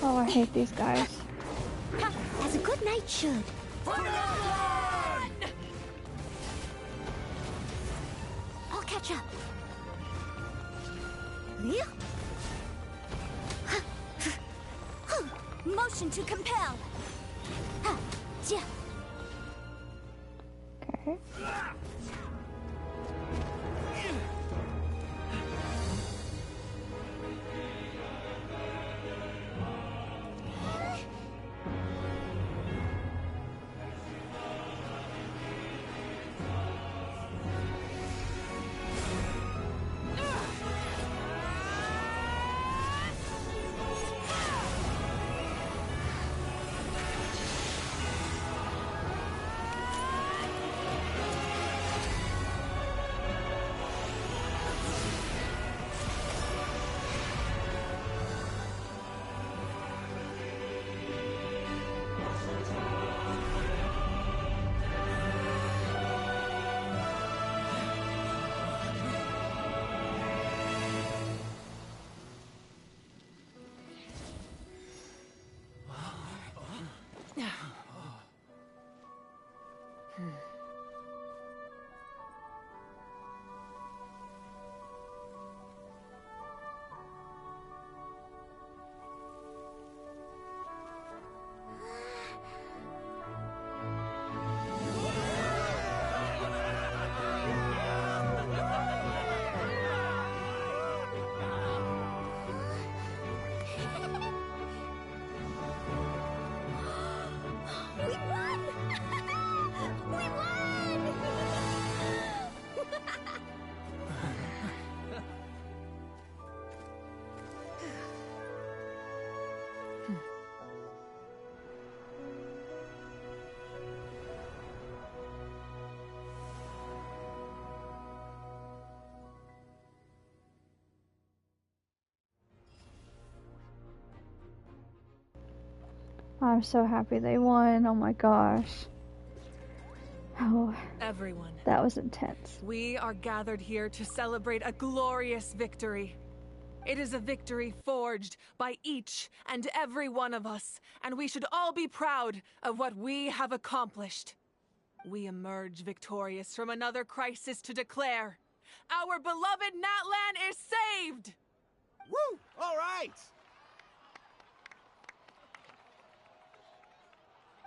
Oh, I hate these guys. As a good knight should. I'll catch up. Motion to compel. Okay. I'm so happy they won. Oh my gosh. Oh, Everyone, that was intense. we are gathered here to celebrate a glorious victory. It is a victory forged by each and every one of us, and we should all be proud of what we have accomplished. We emerge victorious from another crisis to declare, our beloved Natlan is saved! Woo! All right!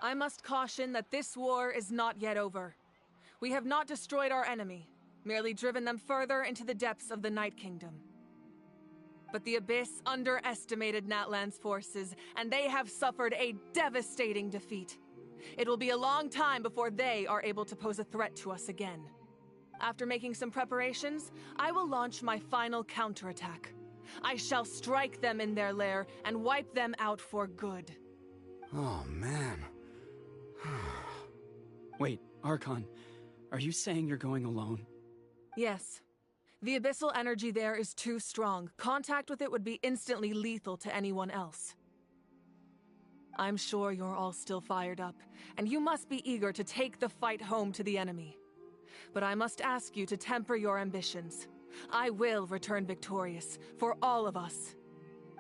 I must caution that this war is not yet over. We have not destroyed our enemy, merely driven them further into the depths of the Night Kingdom. But the Abyss underestimated Natlan's forces, and they have suffered a devastating defeat. It will be a long time before they are able to pose a threat to us again. After making some preparations, I will launch my final counterattack. I shall strike them in their lair and wipe them out for good. Oh, man. Wait, Archon, are you saying you're going alone? Yes. The abyssal energy there is too strong. Contact with it would be instantly lethal to anyone else. I'm sure you're all still fired up, and you must be eager to take the fight home to the enemy. But I must ask you to temper your ambitions. I will return victorious, for all of us.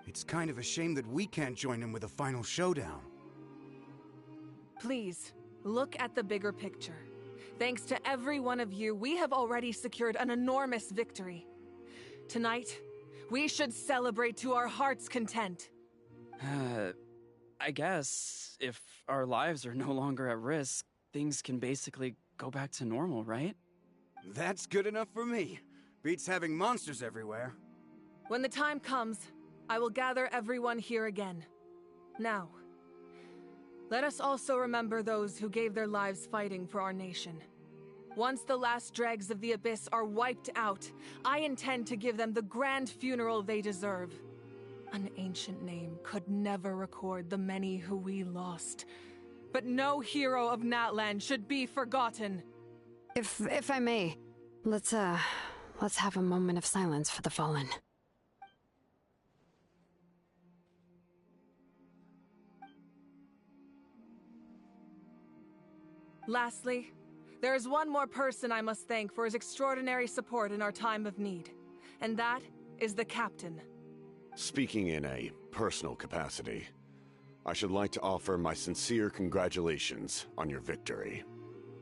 It's kind of a shame that we can't join him with a final showdown. Please, look at the bigger picture. Thanks to every one of you, we have already secured an enormous victory. Tonight, we should celebrate to our heart's content. I guess if our lives are no longer at risk, things can basically go back to normal, right? That's good enough for me. Beats having monsters everywhere. When the time comes, I will gather everyone here again. Now, let us also remember those who gave their lives fighting for our nation. Once the last dregs of the Abyss are wiped out, I intend to give them the grand funeral they deserve. An ancient name could never record the many who we lost. But no hero of Natlan should be forgotten. If I may, let's have a moment of silence for the fallen. Lastly, there is one more person I must thank for his extraordinary support in our time of need, and that is the captain. Speaking in a personal capacity, I should like to offer my sincere congratulations on your victory.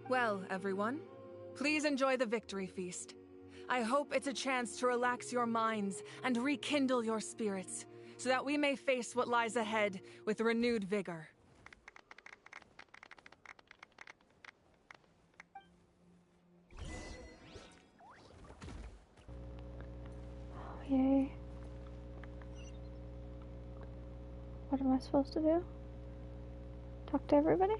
Well, everyone, please enjoy the victory feast. I hope it's a chance to relax your minds and rekindle your spirits, so that we may face what lies ahead with renewed vigor. Oh, yay. What am I supposed to do? Talk to everybody?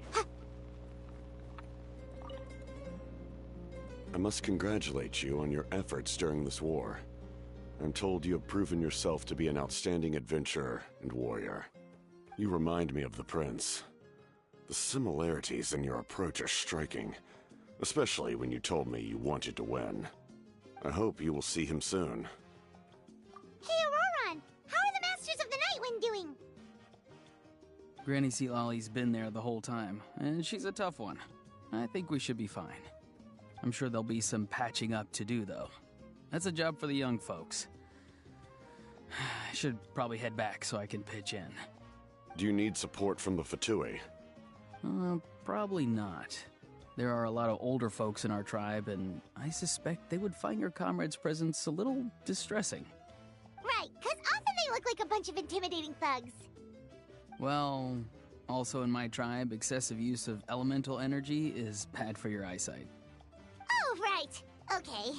I must congratulate you on your efforts during this war. I'm told you have proven yourself to be an outstanding adventurer and warrior. You remind me of the prince. The similarities in your approach are striking, especially when you told me you wanted to win. I hope you will see him soon. Hey, Auroron! How are the Masters of the Nightwind doing? Granny Sealolly's been there the whole time, and she's a tough one. I think we should be fine. I'm sure there'll be some patching up to do, though. That's a job for the young folks. I should probably head back so I can pitch in. Do you need support from the Fatui? Probably not. There are a lot of older folks in our tribe, and I suspect they would find your comrade's presence a little distressing. Right, because often they look like a bunch of intimidating thugs. Well, also in my tribe, excessive use of elemental energy is bad for your eyesight. Oh, right. Okay.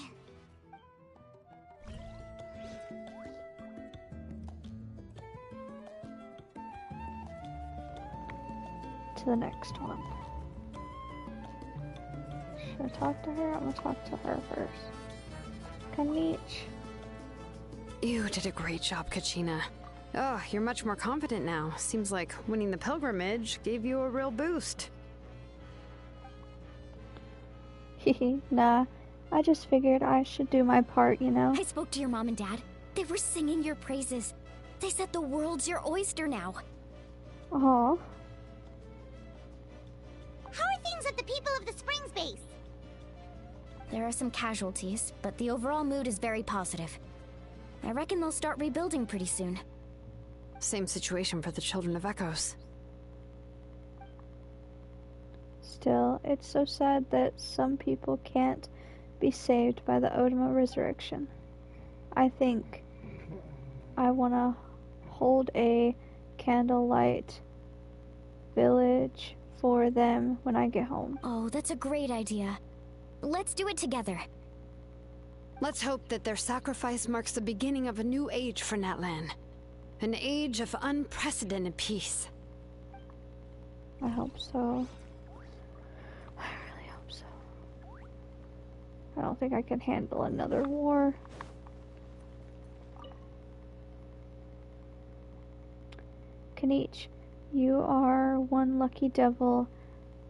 To the next one. Should I talk to her? I'm gonna talk to her first. Kanich. You did a great job, Kachina. Oh, you're much more confident now. Seems like winning the pilgrimage gave you a real boost. Hehe, nah. I just figured I should do my part, you know? I spoke to your mom and dad. They were singing your praises. They said the world's your oyster now. Aw. How are things at the People of the Springs base? There are some casualties, but the overall mood is very positive. I reckon they'll start rebuilding pretty soon. Same situation for the Children of Echoes. Still, it's so sad that some people can't be saved by the Odama resurrection. I think I want to hold a candlelight village for them when I get home. Oh, that's a great idea. Let's do it together. Let's hope that their sacrifice marks the beginning of a new age for Natlan. An age of unprecedented peace. I hope so. I really hope so. I don't think I can handle another war. Kanich, you are one lucky devil.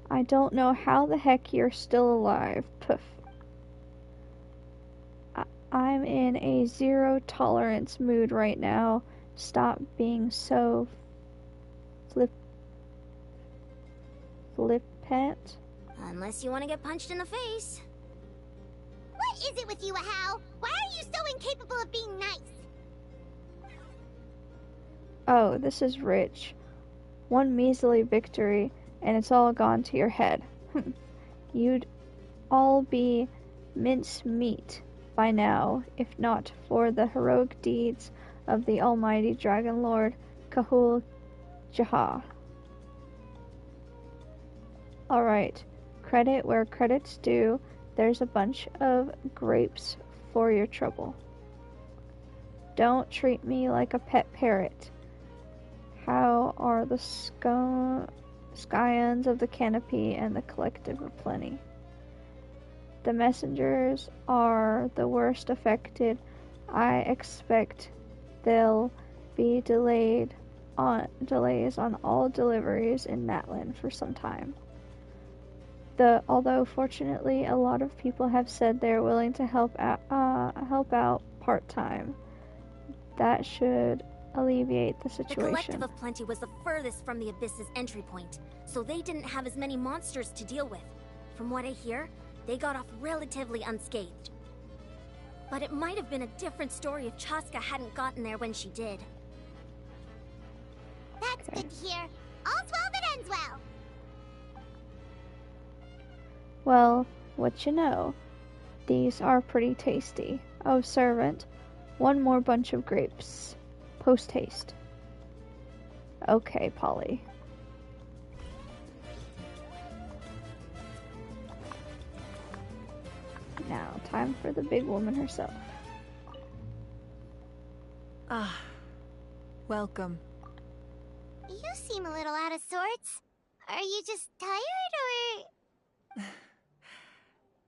I don't know how the heck you're still alive. Poof. I'm in a zero tolerance mood right now. Stop being so flippant. Unless you want to get punched in the face. What is it with you, Ahau? Why are you so incapable of being nice? Oh, this is rich. One measly victory, and it's all gone to your head. You'd all be mincemeat by now, if not for the heroic deeds of the almighty Dragon Lord Kahul Jaha. Alright, credit where credit's due. There's a bunch of grapes for your trouble. Don't treat me like a pet parrot. How are the scions of the canopy and the collective of plenty? The messengers are the worst affected. I expect there'll be delays on all deliveries in Natlan for some time. Although fortunately a lot of people have said they're willing to help out part-time. That should alleviate the situation. The Collective of Plenty was the furthest from the Abyss's entry point, so they didn't have as many monsters to deal with. from what I hear, they got off relatively unscathed. But it might have been a different story if Chaska hadn't gotten there when she did. That's good to hear. All's well that ends well. Well, what you know. These are pretty tasty. Oh, servant, one more bunch of grapes. Post haste. Okay, Polly. Now, time for the big woman herself. Ah, welcome. You seem a little out of sorts. Are you just tired, or...?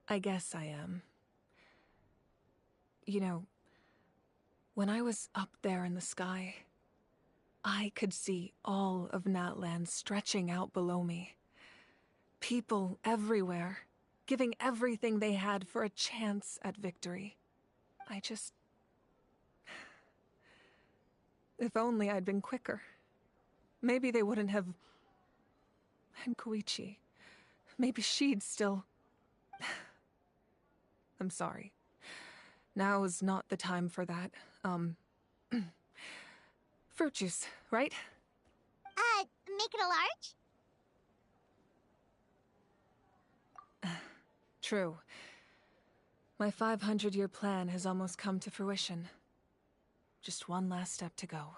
I guess I am. You know, when I was up there in the sky, I could see all of Natland stretching out below me. People everywhere, giving everything they had for a chance at victory. If only I'd been quicker. Maybe they wouldn't have... And Koichi. Maybe she'd still... I'm sorry. Now is not the time for that. Fruit juice, right? Make it a large? True. My 500-year plan has almost come to fruition. Just one last step to go.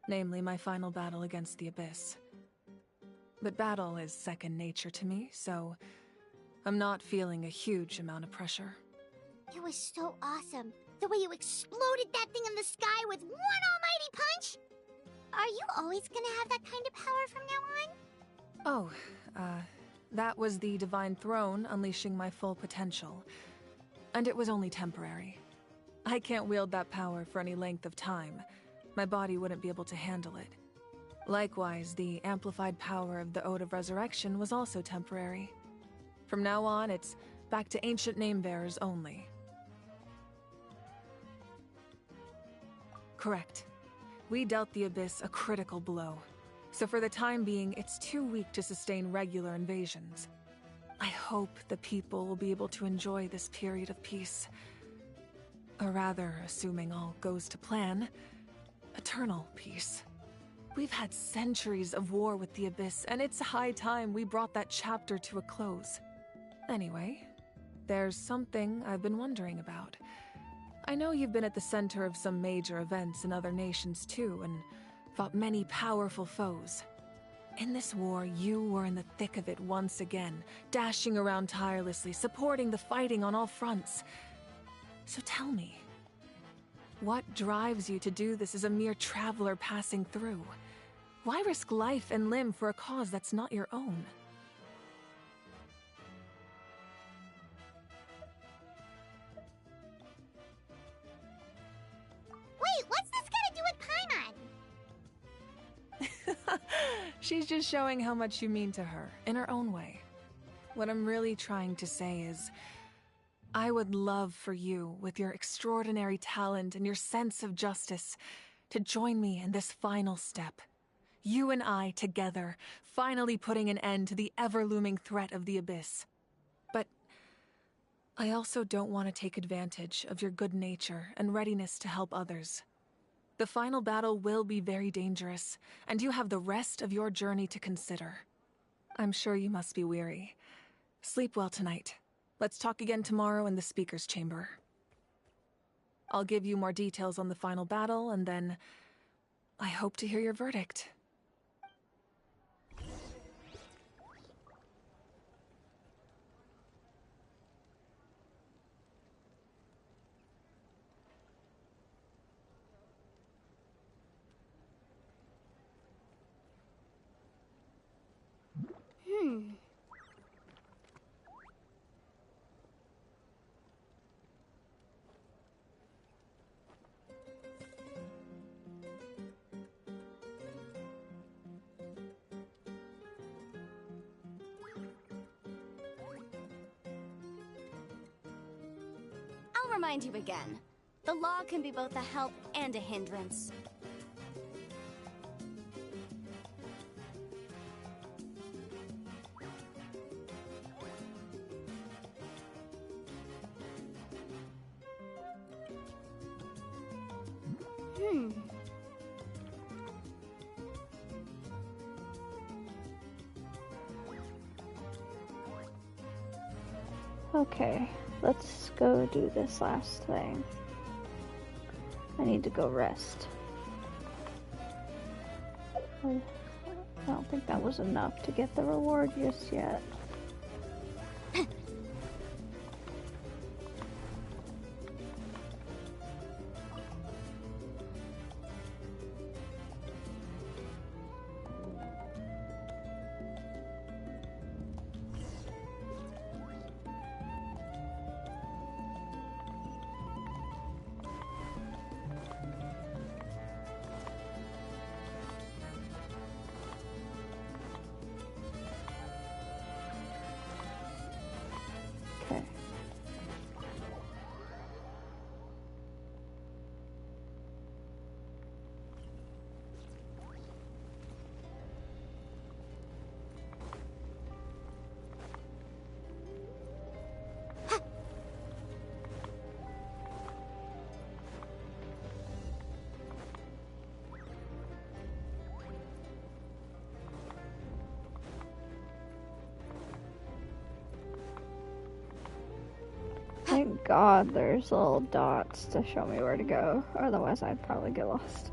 Namely, my final battle against the Abyss. But battle is second nature to me, so I'm not feeling a huge amount of pressure. It was so awesome. The way you exploded that thing in the sky with one almighty punch! Are you always gonna have that kind of power from now on? Oh, that was the Divine Throne unleashing my full potential. And it was only temporary. I can't wield that power for any length of time. My body wouldn't be able to handle it. Likewise, the amplified power of the Ode of Resurrection was also temporary. From now on, it's back to ancient name-bearers only. Correct. We dealt the Abyss a critical blow. So for the time being, it's too weak to sustain regular invasions. I hope the people will be able to enjoy this period of peace. Or rather, assuming all goes to plan, eternal peace. We've had centuries of war with the Abyss, and it's high time we brought that chapter to a close. Anyway, there's something I've been wondering about. I know you've been at the center of some major events in other nations too, and fought many powerful foes. In this war, you were in the thick of it once again, dashing around tirelessly, supporting the fighting on all fronts. So tell me, what drives you to do this as a mere traveler passing through? Why risk life and limb for a cause that's not your own? Wait, what's this got to do with Paimon? She's just showing how much you mean to her, in her own way. What I'm really trying to say is, I would love for you, with your extraordinary talent and your sense of justice, to join me in this final step. You and I together, finally putting an end to the ever-looming threat of the Abyss. But I also don't want to take advantage of your good nature and readiness to help others. The final battle will be very dangerous, and you have the rest of your journey to consider. I'm sure you must be weary. Sleep well tonight. Let's talk again tomorrow in the speaker's chamber. I'll give you more details on the final battle, and then I hope to hear your verdict. I'll remind you again. The law can be both a help and a hindrance. Okay, let's go do this last thing. I need to go rest. I don't think that was enough to get the reward just yet. Thank God there's little dots to show me where to go, otherwise I'd probably get lost.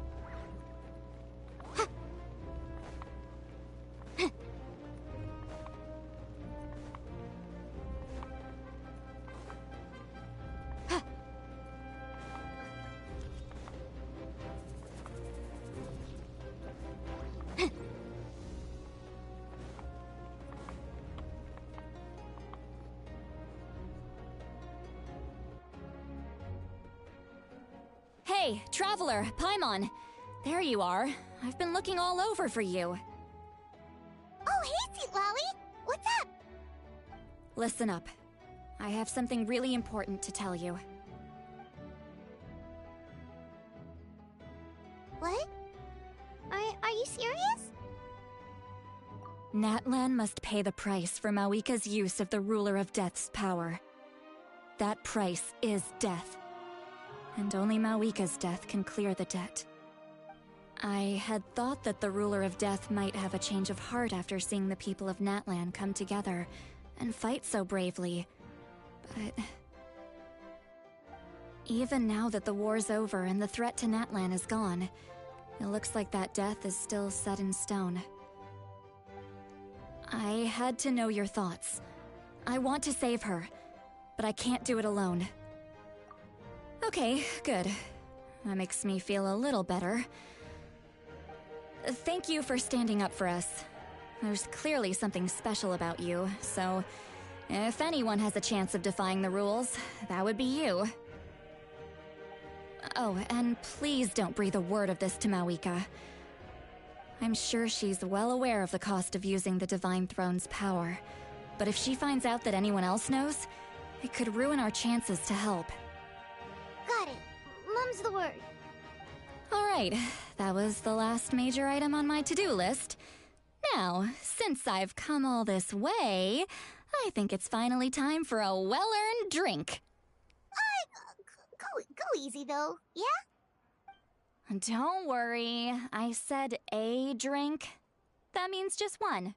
Hey, traveler, Paimon. There you are. I've been looking all over for you. Oh, hey, Sweet Lolly! What's up? Listen up. I have something really important to tell you. What? Are you serious? Natlan must pay the price for Mawika's use of the Ruler of Death's power. That price is death. And only Mawika's death can clear the debt. I had thought that the Ruler of Death might have a change of heart after seeing the people of Natlan come together and fight so bravely, but... even now that the war's over and the threat to Natlan is gone, it looks like that death is still set in stone. I had to know your thoughts. I want to save her, but I can't do it alone. Okay, good. That makes me feel a little better. Thank you for standing up for us. There's clearly something special about you, so if anyone has a chance of defying the rules, that would be you. Oh, and please don't breathe a word of this to Mawika. I'm sure she's well aware of the cost of using the Divine Throne's power, but if she finds out that anyone else knows, it could ruin our chances to help. Got it. Mum's the word. Alright, that was the last major item on my to-do list. Now, since I've come all this way, I think it's finally time for a well-earned drink. Go easy, though, yeah? Don't worry, I said a drink. That means just one.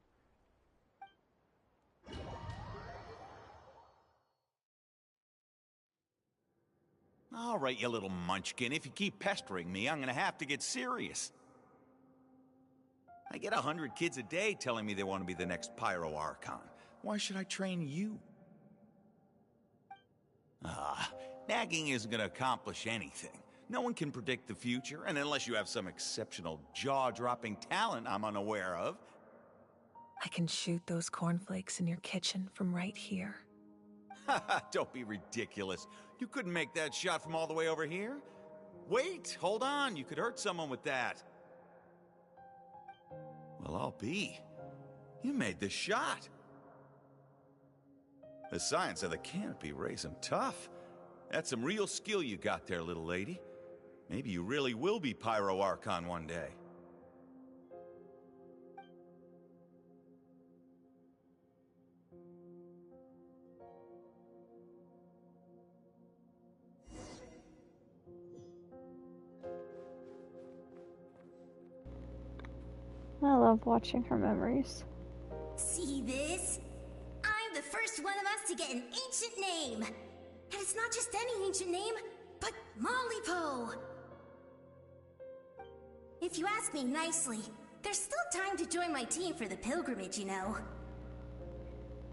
All right, you little munchkin. If you keep pestering me, I'm gonna have to get serious. I get 100 kids a day telling me they want to be the next Pyro Archon. Why should I train you? Nagging isn't gonna accomplish anything. No one can predict the future, and unless you have some exceptional jaw-dropping talent I'm unaware of... I can shoot those cornflakes in your kitchen from right here. Don't be ridiculous. You couldn't make that shot from all the way over here? Wait, hold on. You could hurt someone with that. Well, I'll be. You made the shot. The science of the canopy raised him tough. That's some real skill you got there, little lady. Maybe you really will be Pyro Archon one day. love watching her memories. See this? I'm the first one of us to get an ancient name. And it's not just any ancient name, but Mollypo. If you ask me nicely, there's still time to join my team for the pilgrimage, you know.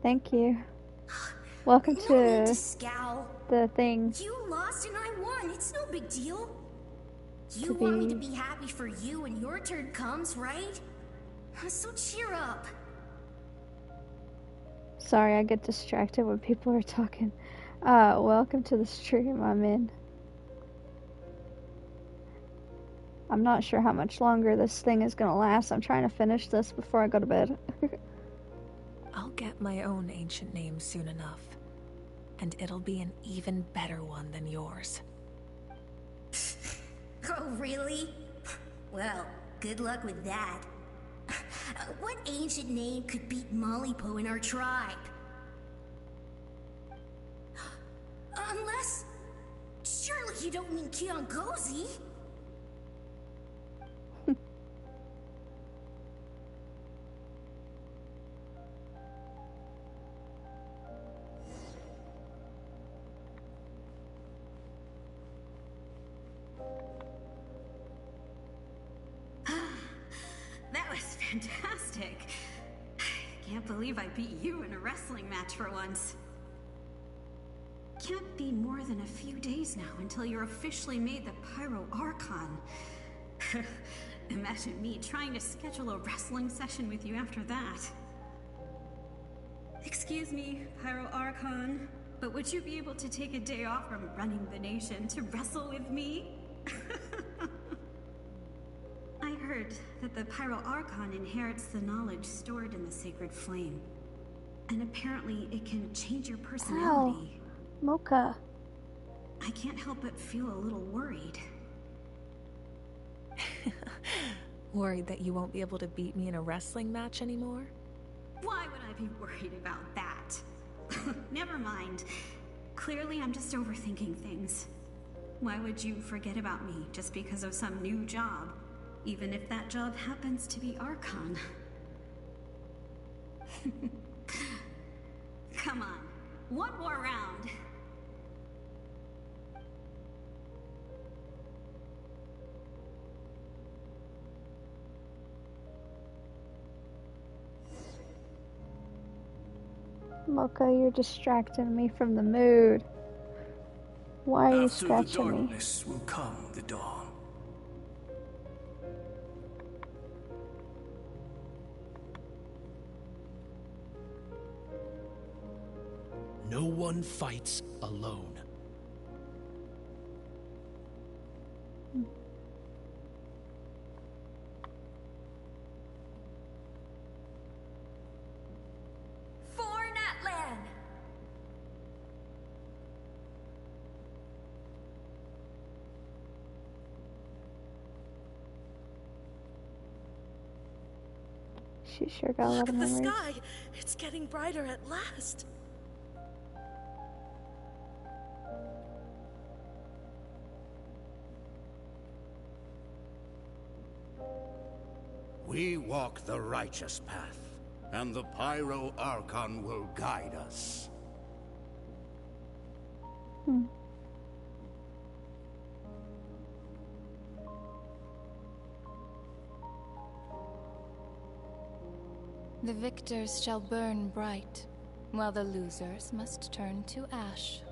Thank you. Welcome No need to scowl. the thing. You lost and I won. It's no big deal. You want me to be happy for you when your turn comes, right? So cheer up. Sorry, I get distracted when people are talking. Welcome to the stream I'm in. I'm not sure how much longer this thing is gonna last. I'm trying to finish this before I go to bed. I'll get my own ancient name soon enough. And it'll be an even better one than yours. Oh, really? Well, good luck with that. What ancient name could beat Mollypo in our tribe? Unless... surely you don't mean Kiangozi? That was fantastic. Can't believe I beat you in a wrestling match for once. Can't be more than a few days now until you're officially made the Pyro Archon. Imagine me trying to schedule a wrestling session with you after that. Excuse me, Pyro Archon, but would you be able to take a day off from running the nation to wrestle with me? I heard that the Pyro Archon inherits the knowledge stored in the sacred flame. And apparently it can change your personality. Wow. Mocha. I can't help but feel a little worried. Worried that you won't be able to beat me in a wrestling match anymore? Why would I be worried about that? Never mind. Clearly I'm just overthinking things. Why would you forget about me just because of some new job? Even if that job happens to be Archon. Come on, one more round. Mocha, you're distracting me from the mood. Why are you After the scratching me? darkness will come the dawn. No one fights alone. For Natlan! She sure got a lot Look of at the memories. sky! It's getting brighter at last. We walk the righteous path, and the Pyro Archon will guide us. The victors shall burn bright, while the losers must turn to ash.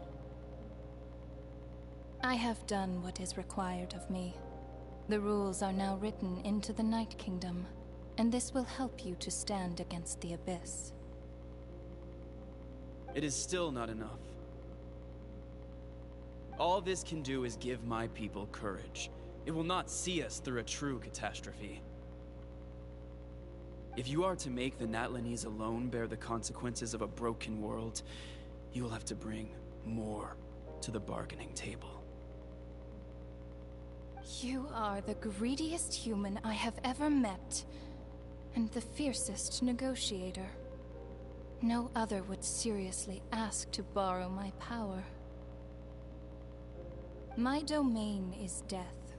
I have done what is required of me. The rules are now written into the Night Kingdom, and this will help you to stand against the Abyss. It is still not enough. All this can do is give my people courage. It will not see us through a true catastrophe. If you are to make the Natlanese alone bear the consequences of a broken world, you will have to bring more to the bargaining table. You are the greediest human I have ever met, and the fiercest negotiator. No other would seriously ask to borrow my power. My domain is death,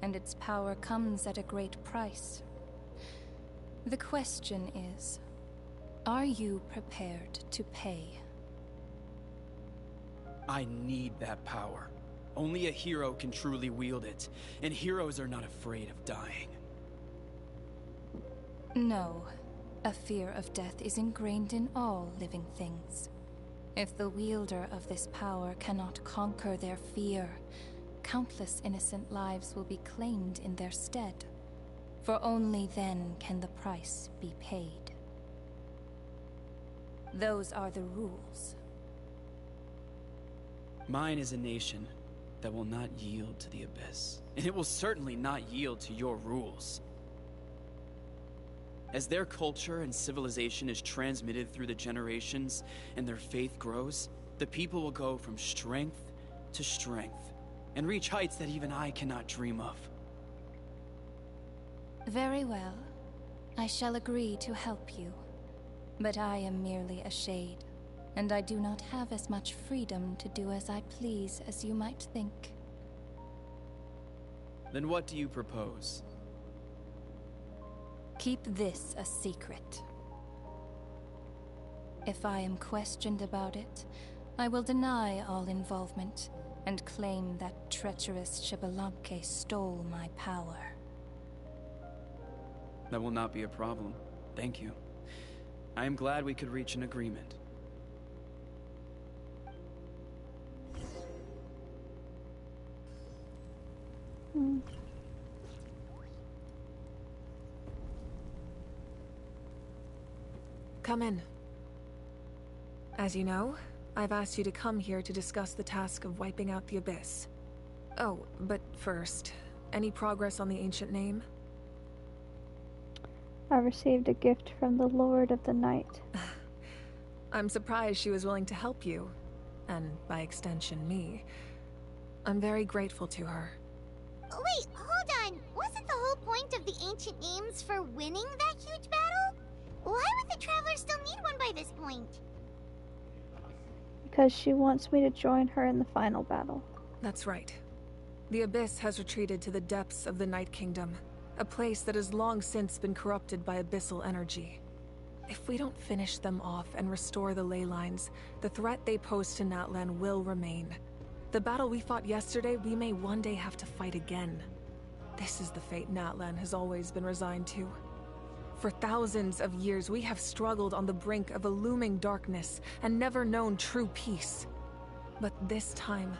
and its power comes at a great price. The question is, are you prepared to pay? I need that power. Only a hero can truly wield it, and heroes are not afraid of dying. No. A fear of death is ingrained in all living things. If the wielder of this power cannot conquer their fear, countless innocent lives will be claimed in their stead. For only then can the price be paid. Those are the rules. Mine is a nation that will not yield to the Abyss, and it will certainly not yield to your rules. As their culture and civilization is transmitted through the generations and their faith grows, the people will go from strength to strength and reach heights that even I cannot dream of. Very well. I shall agree to help you. But I am merely a shade, and I do not have as much freedom to do as I please as you might think. Then what do you propose? Keep this a secret. If I am questioned about it, I will deny all involvement and claim that treacherous Xbalanque stole my power. That will not be a problem. Thank you. I am glad we could reach an agreement. Come in. As you know, I've asked you to come here to discuss the task of wiping out the Abyss. Oh, but first, any progress on the ancient name? I received a gift from the Lord of the Night. I'm surprised she was willing to help you, and by extension me. I'm very grateful to her. Wait, hold on. Wasn't the whole point of the ancient names for winning that huge battle? Why would the Traveler still need one by this point? Because she wants me to join her in the final battle. That's right. The Abyss has retreated to the depths of the Night Kingdom, a place that has long since been corrupted by abyssal energy. If we don't finish them off and restore the ley lines, the threat they pose to Natlan will remain. The battle we fought yesterday, we may one day have to fight again. This is the fate Natlan has always been resigned to. For thousands of years, we have struggled on the brink of a looming darkness and never known true peace. But this time,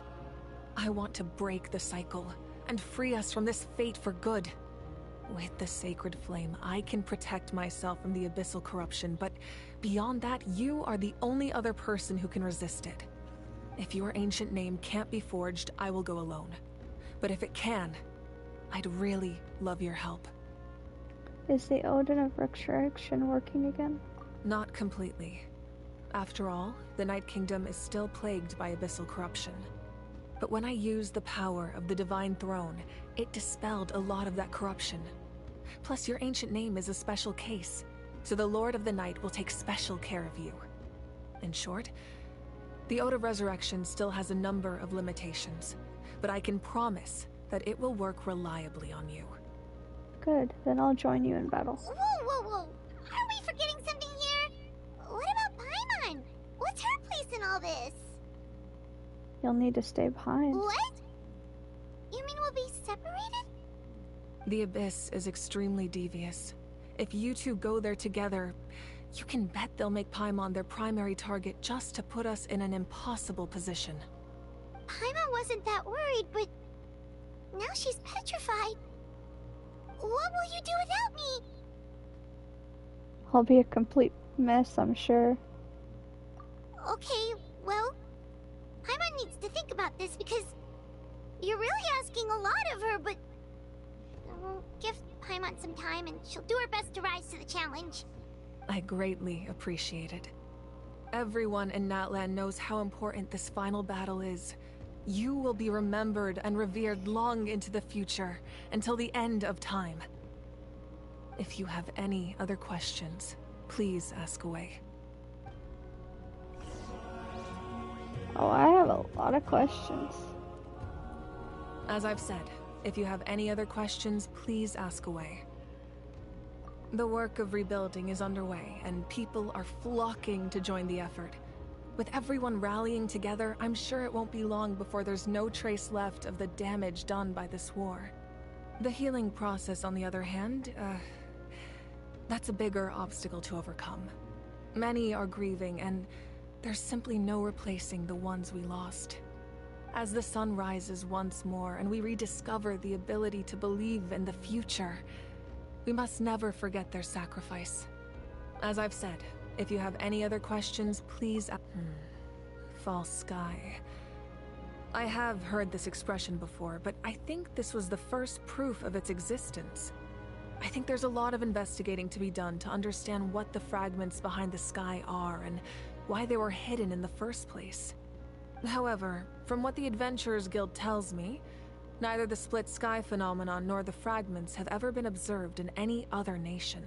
I want to break the cycle and free us from this fate for good. With the sacred flame, I can protect myself from the abyssal corruption, but beyond that, you are the only other person who can resist it. If your ancient name can't be forged, I will go alone. But if it can, I'd really love your help. Is the Odin of Resurrection working again? Not completely. After all, the Night Kingdom is still plagued by abyssal corruption. But when I used the power of the Divine Throne, it dispelled a lot of that corruption. Plus, your ancient name is a special case, so the Lord of the Night will take special care of you. In short, the Ode of Resurrection still has a number of limitations, but I can promise that it will work reliably on you. Good, then I'll join you in battle. Whoa. Are we forgetting something here? What about Paimon? What's her place in all this? You'll need to stay behind. What? You mean we'll be separated? The Abyss is extremely devious. If you two go there together, you can bet they'll make Paimon their primary target just to put us in an impossible position. Paimon wasn't that worried, but now she's petrified. What will you do without me? I'll be a complete mess, I'm sure. Okay, well, Paimon needs to think about this because you're really asking a lot of her, but we'll give Paimon some time and she'll do her best to rise to the challenge. I greatly appreciate it. Everyone in Natlan knows how important this final battle is. You will be remembered and revered long into the future, until the end of time. If you have any other questions, please ask away. Oh, I have a lot of questions. As I've said, if you have any other questions, please ask away. The work of rebuilding is underway, and people are flocking to join the effort. With everyone rallying together, I'm sure it won't be long before there's no trace left of the damage done by this war. The healing process, on the other hand, that's a bigger obstacle to overcome. Many are grieving, and there's simply no replacing the ones we lost. As the sun rises once more and we rediscover the ability to believe in the future, we must never forget their sacrifice. As I've said, if you have any other questions, please False sky. I have heard this expression before, but I think this was the first proof of its existence. I think there's a lot of investigating to be done to understand what the fragments behind the sky are and why they were hidden in the first place. However, from what the Adventurers Guild tells me, neither the split sky phenomenon nor the fragments have ever been observed in any other nation.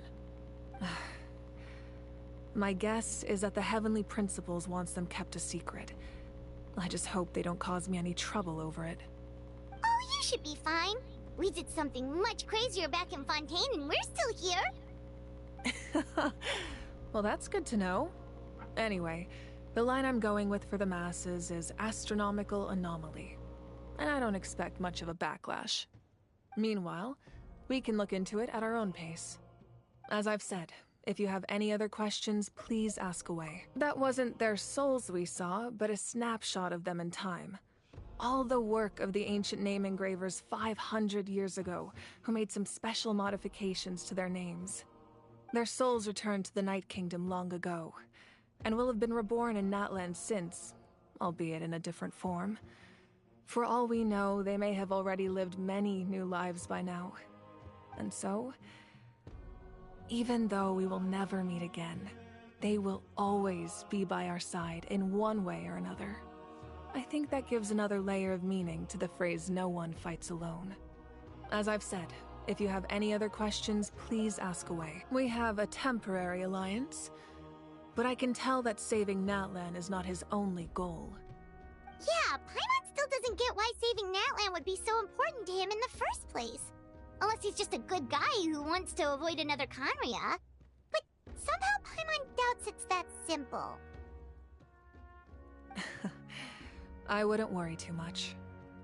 My guess is that the Heavenly Principles wants them kept a secret. I just hope they don't cause me any trouble over it. Oh, you should be fine. We did something much crazier back in Fontaine and we're still here. Well, that's good to know. Anyway, the line I'm going with for the masses is astronomical anomaly. And I don't expect much of a backlash. Meanwhile, we can look into it at our own pace. As I've said, if you have any other questions, please ask away. That wasn't their souls we saw, but a snapshot of them in time. All the work of the ancient name engravers 500 years ago, who made some special modifications to their names. Their souls returned to the Night Kingdom long ago, and will have been reborn in Natlan since, albeit in a different form. For all we know, they may have already lived many new lives by now. And so, even though we will never meet again, they will always be by our side in one way or another. I think that gives another layer of meaning to the phrase "no one fights alone." As I've said, if you have any other questions, please ask away. We have a temporary alliance, but I can tell that saving Natlan is not his only goal. Yeah, Paimon still doesn't get why saving Natlan would be so important to him in the first place. Unless he's just a good guy who wants to avoid another Conria. But somehow Paimon doubts it's that simple. I wouldn't worry too much.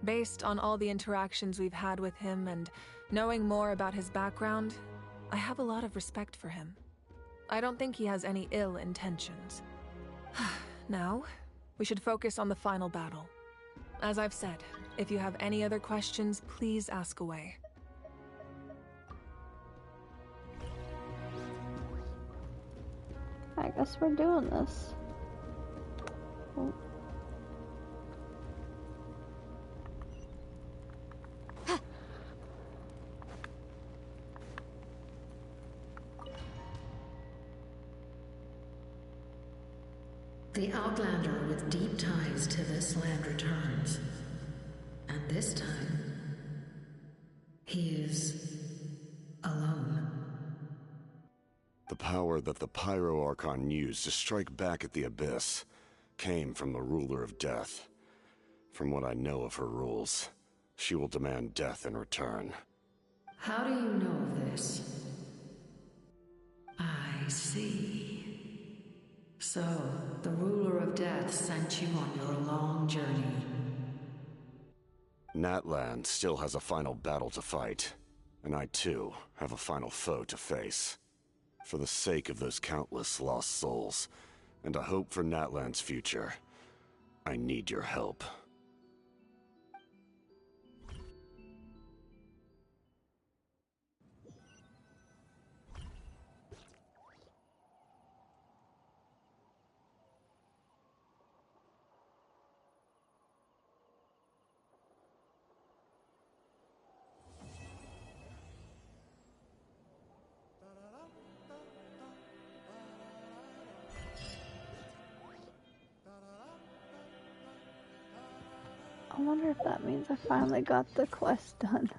Based on all the interactions we've had with him and knowing more about his background, I have a lot of respect for him. I don't think he has any ill intentions. Now, we should focus on the final battle. As I've said, if you have any other questions, please ask away. I guess we're doing this. Oh. The Outlander with deep ties to this land returns. And this time, he is alone. The power that the Pyro Archon used to strike back at the Abyss came from the Ruler of Death. From what I know of her rules, she will demand death in return. How do you know of this? I see. So, the Ruler of Death sent you on your long journey. Natlan still has a final battle to fight, and I too have a final foe to face. For the sake of those countless lost souls, and a hope for Natlan's future, I need your help. I wonder if that means I finally got the quest done.